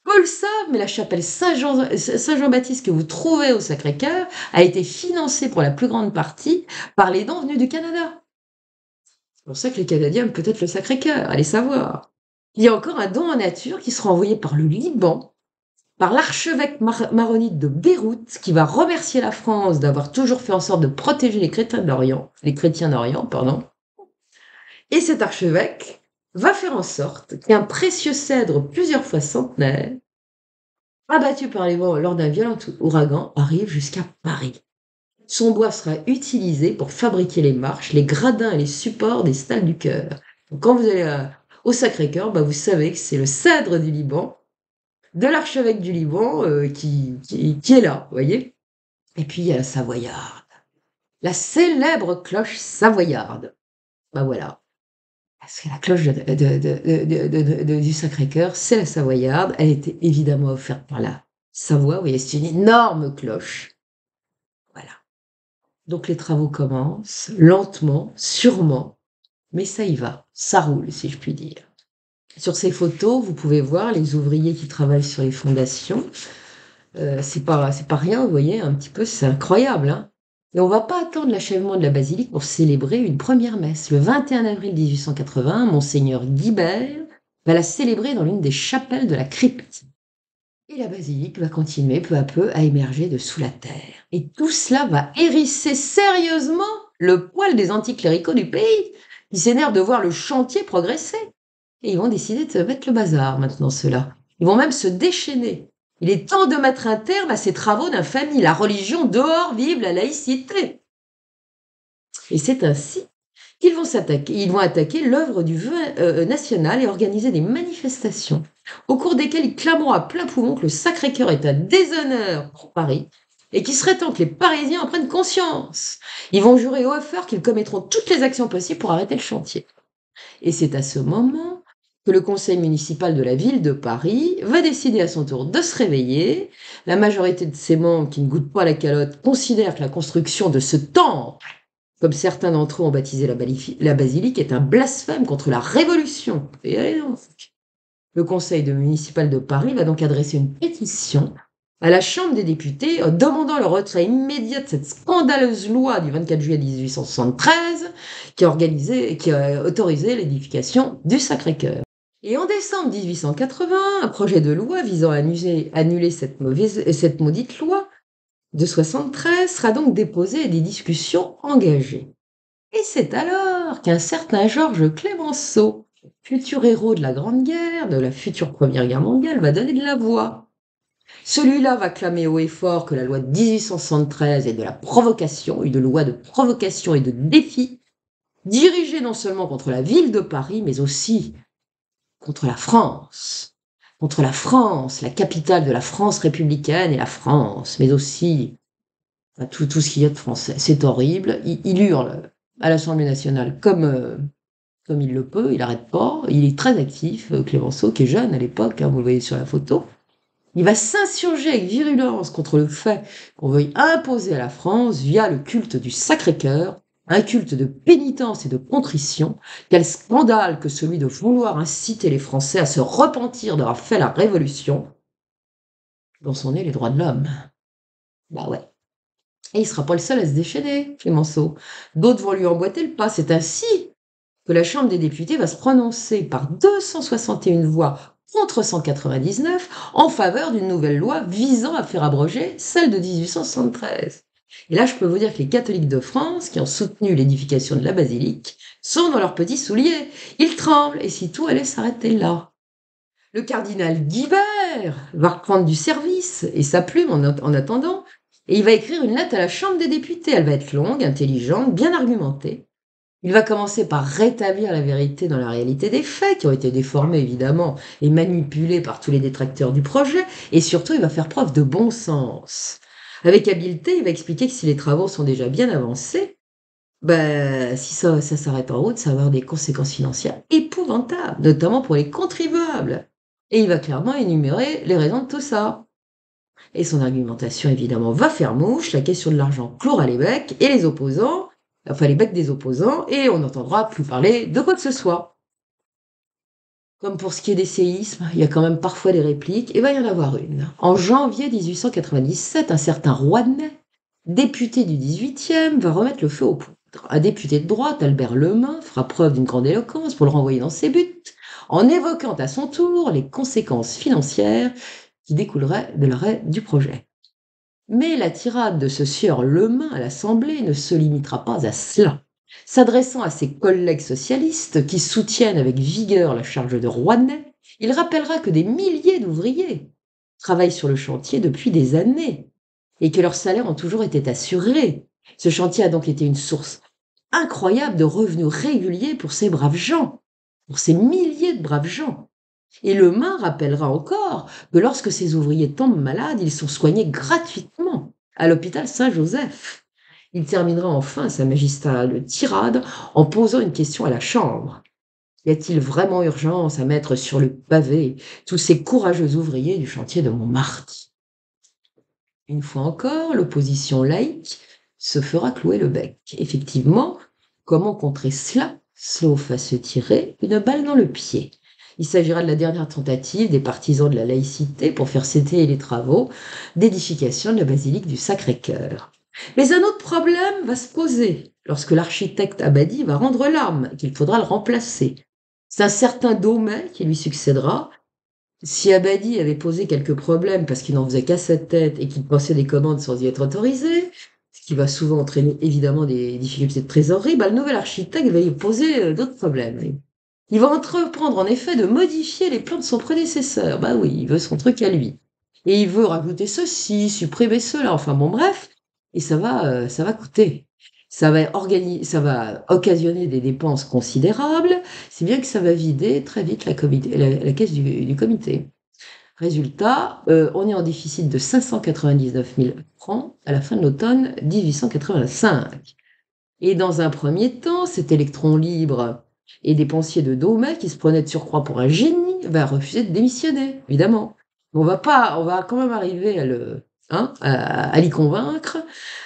Speaker 1: Peu le savent, mais la chapelle Saint-Jean-Baptiste que vous trouvez au Sacré-Cœur a été financée pour la plus grande partie par les dons venus du Canada. C'est pour ça que les Canadiens aiment peut-être le Sacré-Cœur, allez savoir. Il y a encore un don en nature qui sera envoyé par le Liban, par l'archevêque maronite de Beyrouth, qui va remercier la France d'avoir toujours fait en sorte de protéger les chrétiens d'Orient, pardon. Et cet archevêque va faire en sorte qu'un précieux cèdre plusieurs fois centenaire, abattu par les vents lors d'un violent ouragan, arrive jusqu'à Paris. Son bois sera utilisé pour fabriquer les marches, les gradins et les supports des stalles du chœur. Donc, quand vous allez au Sacré-Cœur, vous savez que c'est le cèdre du Liban de l'archevêque du Liban qui est là, vous voyez. Et puis il y a la Savoyarde, la célèbre cloche savoyarde. Ben voilà, parce que la cloche du Sacré-Cœur, c'est la Savoyarde. Elle était évidemment offerte par la Savoie. Vous voyez, c'est une énorme cloche. Voilà. Donc les travaux commencent lentement, sûrement, mais ça y va, ça roule, si je puis dire. Sur ces photos, vous pouvez voir les ouvriers qui travaillent sur les fondations. C'est pas rien, vous voyez, un petit peu, c'est incroyable, hein. Et on va pas attendre l'achèvement de la basilique pour célébrer une première messe. Le 21 avril 1880, monseigneur Guibert va la célébrer dans l'une des chapelles de la crypte. Et la basilique va continuer peu à peu à émerger de sous la terre. Et tout cela va hérisser sérieusement le poil des anticléricaux du pays, qui s'énervent de voir le chantier progresser. Et ils vont décider de se mettre le bazar maintenant, ceux-là. Ils vont même se déchaîner. Il est temps de mettre un terme à ces travaux d'infamie. La religion dehors, vive la laïcité. Et c'est ainsi ils vont attaquer l'œuvre du vœu national et organiser des manifestations au cours desquelles ils clameront à plein poumon que le Sacré-Cœur est un déshonneur pour Paris et qu'il serait temps que les Parisiens en prennent conscience. Ils vont jurer haut et fort qu'ils commettront toutes les actions possibles pour arrêter le chantier. Et c'est à ce moment que le conseil municipal de la ville de Paris va décider à son tour de se réveiller. La majorité de ses membres qui ne goûtent pas la calotte considèrent que la construction de ce temple, comme certains d'entre eux ont baptisé la basilique, est un blasphème contre la Révolution. Et allez donc. Le conseil municipal de Paris va donc adresser une pétition à la Chambre des députés demandant le retrait immédiat de cette scandaleuse loi du 24 juillet 1873 qui a autorisé l'édification du Sacré-Cœur. Et en décembre 1880, un projet de loi visant à annuler cette maudite loi de 73 sera donc déposé et des discussions engagées. Et c'est alors qu'un certain Georges Clémenceau, futur héros de la Grande Guerre, de la future Première Guerre mondiale, va donner de la voix. Celui-là va clamer haut et fort que la loi de 1873 est de la provocation, une loi de provocation et de défi, dirigée non seulement contre la ville de Paris, mais aussi contre la France. Contre la France, la capitale de la France républicaine et la France, mais aussi tout ce qu'il y a de français. C'est horrible. Il hurle à l'Assemblée nationale comme il le peut, il n'arrête pas. Il est très actif, Clémenceau, qui est jeune à l'époque, hein, vous le voyez sur la photo. Il va s'insurger avec virulence contre le fait qu'on veuille imposer à la France, via le culte du Sacré-Cœur, un culte de pénitence et de contrition. Quel scandale que celui de vouloir inciter les Français à se repentir d'avoir fait la Révolution, dont sont nés les droits de l'homme. Bah ouais. Et il ne sera pas le seul à se déchaîner, Clémenceau. D'autres vont lui emboîter le pas. C'est ainsi que la Chambre des députés va se prononcer par 261 voix contre 199 en faveur d'une nouvelle loi visant à faire abroger celle de 1873. Et là, je peux vous dire que les catholiques de France, qui ont soutenu l'édification de la basilique, sont dans leurs petits souliers. Ils tremblent, et si tout allait s'arrêter là. Le cardinal Guibert va reprendre du service et sa plume en attendant, et il va écrire une lettre à la Chambre des députés. Elle va être longue, intelligente, bien argumentée. Il va commencer par rétablir la vérité dans la réalité des faits, qui ont été déformés évidemment et manipulés par tous les détracteurs du projet, et surtout il va faire preuve de bon sens. Avec habileté, il va expliquer que si les travaux sont déjà bien avancés, si ça s'arrête en route, ça va avoir des conséquences financières épouvantables, notamment pour les contribuables. Et il va clairement énumérer les raisons de tout ça. Et son argumentation, évidemment, va faire mouche, la question de l'argent clouera les becs, et les opposants, enfin les becs des opposants, et on n'entendra plus parler de quoi que ce soit. Comme pour ce qui est des séismes, il y a quand même parfois des répliques, et va y en avoir une. En janvier 1897, un certain Rouanet, député du 18e, va remettre le feu aux poudres. Un député de droite, Albert Lemain, fera preuve d'une grande éloquence pour le renvoyer dans ses buts, en évoquant à son tour les conséquences financières qui découleraient de l'arrêt du projet. Mais la tirade de ce sieur Lemain à l'Assemblée ne se limitera pas à cela. S'adressant à ses collègues socialistes qui soutiennent avec vigueur la charge de Rouanet, il rappellera que des milliers d'ouvriers travaillent sur le chantier depuis des années et que leurs salaires ont toujours été assurés. Ce chantier a donc été une source incroyable de revenus réguliers pour ces braves gens, pour ces milliers de braves gens. Et le main rappellera encore que lorsque ces ouvriers tombent malades, ils sont soignés gratuitement à l'hôpital Saint-Joseph. Il terminera enfin sa magistrale tirade en posant une question à la Chambre. Y a-t-il vraiment urgence à mettre sur le pavé tous ces courageux ouvriers du chantier de Montmartre? Une fois encore, l'opposition laïque se fera clouer le bec. Effectivement, comment contrer cela, sauf à se tirer une balle dans le pied? Il s'agira de la dernière tentative des partisans de la laïcité pour faire céder les travaux d'édification de la basilique du Sacré-Cœur. Mais un autre problème va se poser lorsque l'architecte Abadi va rendre l'âme et qu'il faudra le remplacer. C'est un certain Daumet qui lui succédera. Si Abadi avait posé quelques problèmes parce qu'il n'en faisait qu'à sa tête et qu'il passait des commandes sans y être autorisé, ce qui va souvent entraîner évidemment des difficultés de trésorerie, le nouvel architecte va y poser d'autres problèmes. Il va entreprendre en effet de modifier les plans de son prédécesseur. Bah oui, il veut son truc à lui. Et il veut rajouter ceci, supprimer cela, enfin bon bref, et ça va coûter. Ça va occasionner des dépenses considérables, si bien que ça va vider très vite la caisse du comité. Résultat, on est en déficit de 599 000 francs à la fin de l'automne 1885. Et dans un premier temps, cet électron libre et dépensier de Daumet, qui se prenait de surcroît pour un génie, va refuser de démissionner, évidemment. On va quand même arriver à l'y convaincre,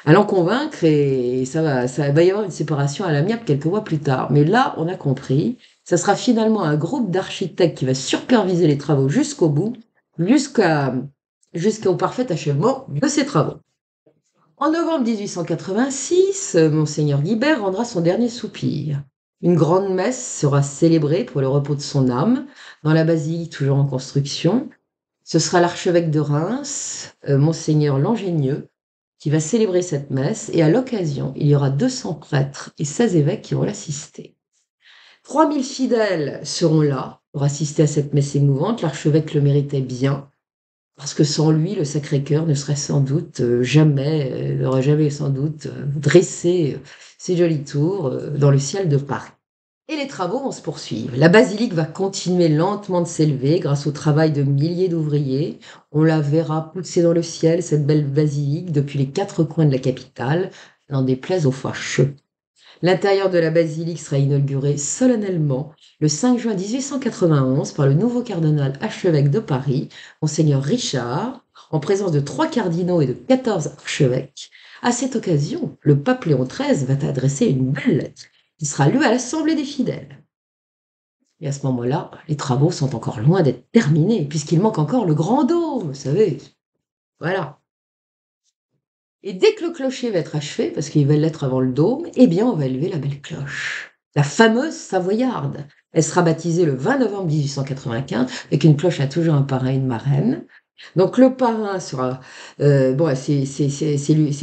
Speaker 1: à l'en convaincre, et ça va y avoir une séparation à l'amiable quelques mois plus tard. Mais là, on a compris, ça sera finalement un groupe d'architectes qui va superviser les travaux jusqu'au bout, jusqu'au parfait achèvement de ces travaux. En novembre 1886, Monseigneur Guibert rendra son dernier soupir. Une grande messe sera célébrée pour le repos de son âme dans la basilique toujours en construction. Ce sera l'archevêque de Reims, Monseigneur Langenieux, qui va célébrer cette messe, et à l'occasion, il y aura 200 prêtres et 16 évêques qui vont l'assister. 3000 fidèles seront là pour assister à cette messe émouvante. L'archevêque le méritait bien, parce que sans lui, le Sacré-Cœur ne serait sans doute n'aurait jamais sans doute dressé ses jolies tours dans le ciel de Paris. Et les travaux vont se poursuivre. La basilique va continuer lentement de s'élever grâce au travail de milliers d'ouvriers. On la verra pousser dans le ciel, cette belle basilique, depuis les 4 coins de la capitale, n'en déplaise aux fâcheux. L'intérieur de la basilique sera inauguré solennellement le 5 juin 1891 par le nouveau cardinal archevêque de Paris, Monseigneur Richard, en présence de 3 cardinaux et de 14 archevêques. À cette occasion, le pape Léon XIII va adresser une belle lettre qui sera lue à l'Assemblée des fidèles. Et à ce moment-là, les travaux sont encore loin d'être terminés, puisqu'il manque encore le grand dôme, vous savez. Voilà. Et dès que le clocher va être achevé, parce qu'il va l'être avant le dôme, eh bien, on va élever la belle cloche, la fameuse savoyarde. Elle sera baptisée le 20 novembre 1895, avec une cloche à toujours un parrain et une marraine. Donc le parrain sera, c'est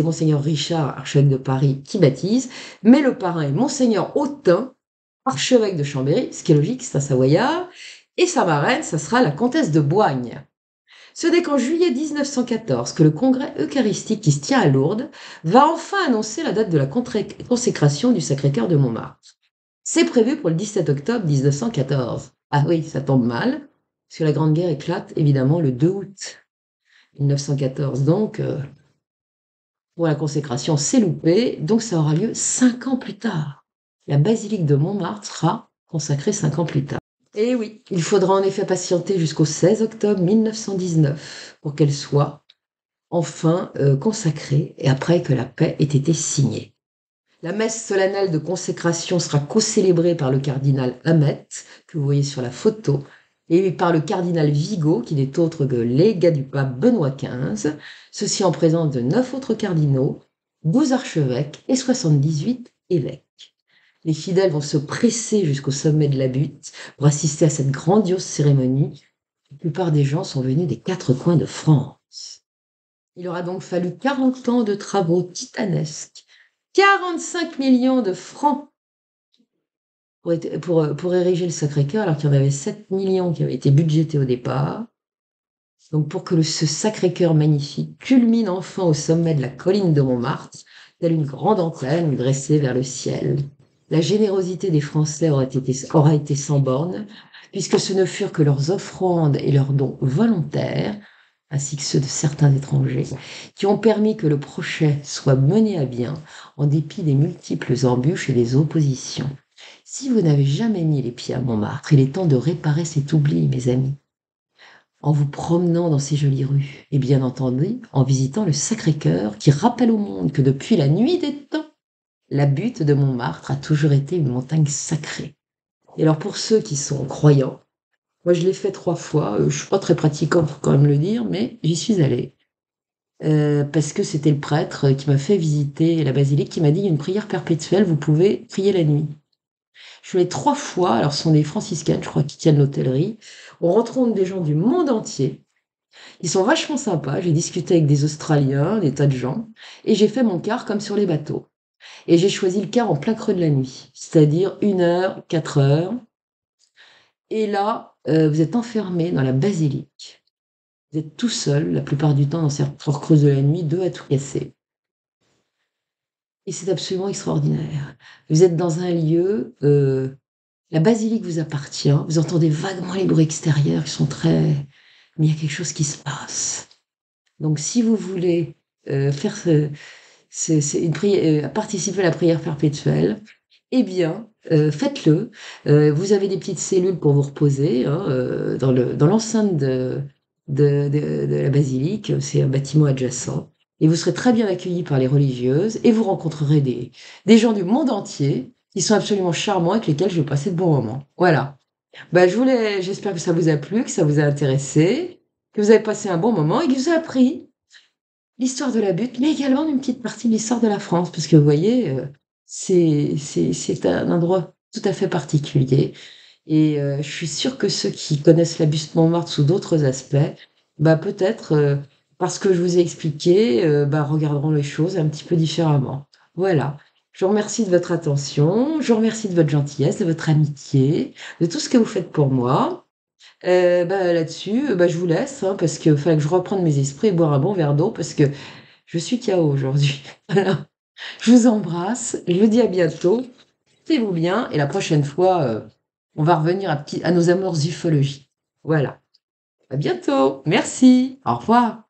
Speaker 1: Monseigneur Richard, archevêque de Paris, qui baptise, mais le parrain est Monseigneur Autun, archevêque de Chambéry, ce qui est logique, c'est un savoyard, et sa marraine, ça sera la comtesse de Boigne. Ce n'est qu'en juillet 1914 que le congrès eucharistique qui se tient à Lourdes va enfin annoncer la date de la consécration du Sacré-Cœur de Montmartre. C'est prévu pour le 17 octobre 1914. Ah oui, ça tombe mal, parce que la Grande Guerre éclate évidemment le 2 août 1914. Donc, pour la consécration, c'est loupé, donc ça aura lieu 5 ans plus tard. La basilique de Montmartre sera consacrée 5 ans plus tard. Et oui, il faudra en effet patienter jusqu'au 16 octobre 1919 pour qu'elle soit enfin consacrée, et après que la paix ait été signée. La messe solennelle de consécration sera co-célébrée par le cardinal Hamet, que vous voyez sur la photo, et par le cardinal Vigo, qui n'est autre que légat du pape Benoît XV, ceci en présence de 9 autres cardinaux, 12 archevêques et 78 évêques. Les fidèles vont se presser jusqu'au sommet de la butte pour assister à cette grandiose cérémonie. La plupart des gens sont venus des 4 coins de France. Il aura donc fallu 40 ans de travaux titanesques, 45 millions de francs pour ériger le Sacré-Cœur, alors qu'il y en avait 7 millions qui avaient été budgétés au départ. Donc pour que ce Sacré-Cœur magnifique culmine enfin au sommet de la colline de Montmartre, telle une grande antenne dressée vers le ciel. La générosité des Français aura été sans borne. puisque ce ne furent que leurs offrandes et leurs dons volontaires, ainsi que ceux de certains étrangers, qui ont permis que le projet soit mené à bien en dépit des multiples embûches et des oppositions. Si vous n'avez jamais mis les pieds à Montmartre, il est temps de réparer cet oubli, mes amis, en vous promenant dans ces jolies rues, et bien entendu en visitant le Sacré-Cœur, qui rappelle au monde que depuis la nuit des temps, la butte de Montmartre a toujours été une montagne sacrée. Et alors pour ceux qui sont croyants, moi je l'ai fait 3 fois, je suis pas très pratiquant, faut quand même le dire, mais j'y suis allée. Parce que c'était le prêtre qui m'a fait visiter la basilique, qui m'a dit: «Il y a une prière perpétuelle, vous pouvez prier la nuit». Je suis allée 3 fois, alors ce sont des franciscaines, je crois, qui tiennent l'hôtellerie. On rencontre des gens du monde entier. Ils sont vachement sympas. J'ai discuté avec des Australiens, des tas de gens, et j'ai fait mon quart comme sur les bateaux. Et j'ai choisi le quart en plein creux de la nuit, c'est-à-dire 1 heure, 4 heures. Et là, vous êtes enfermé dans la basilique. Vous êtes tout seul, la plupart du temps, dans cette heure creuse de la nuit, 2 à tout casser. Et c'est absolument extraordinaire. Vous êtes dans un lieu, la basilique vous appartient, vous entendez vaguement les bruits extérieurs qui sont très, mais il y a quelque chose qui se passe. Donc si vous voulez, faire c'est une prière, participer à la prière perpétuelle, eh bien, faites-le. Vous avez des petites cellules pour vous reposer, hein, dans l'enceinte de la basilique. C'est un bâtiment adjacent, et vous serez très bien accueillis par les religieuses, et vous rencontrerez des gens du monde entier qui sont absolument charmants, avec lesquels je vais passer de bons moments. Voilà. Bah, j'espère que ça vous a plu, que ça vous a intéressé, que vous avez passé un bon moment et que vous avez appris l'histoire de la butte, mais également une petite partie de l'histoire de la France, parce que vous voyez, c'est un endroit tout à fait particulier, et je suis sûre que ceux qui connaissent la buste Montmartre sous d'autres aspects, bah, peut-être, parce que je vous ai expliqué, bah, regarderont les choses un petit peu différemment. Voilà. Je vous remercie de votre attention, je vous remercie de votre gentillesse, de votre amitié, de tout ce que vous faites pour moi. Bah, là-dessus, bah, je vous laisse, hein, parce qu'il fallait que je reprenne mes esprits et boire un bon verre d'eau parce que je suis KO aujourd'hui. Voilà. Je vous embrasse, je vous dis à bientôt. Portez-vous bien, et la prochaine fois, on va revenir à nos amours ufologie. Voilà. À bientôt. Merci. Au revoir.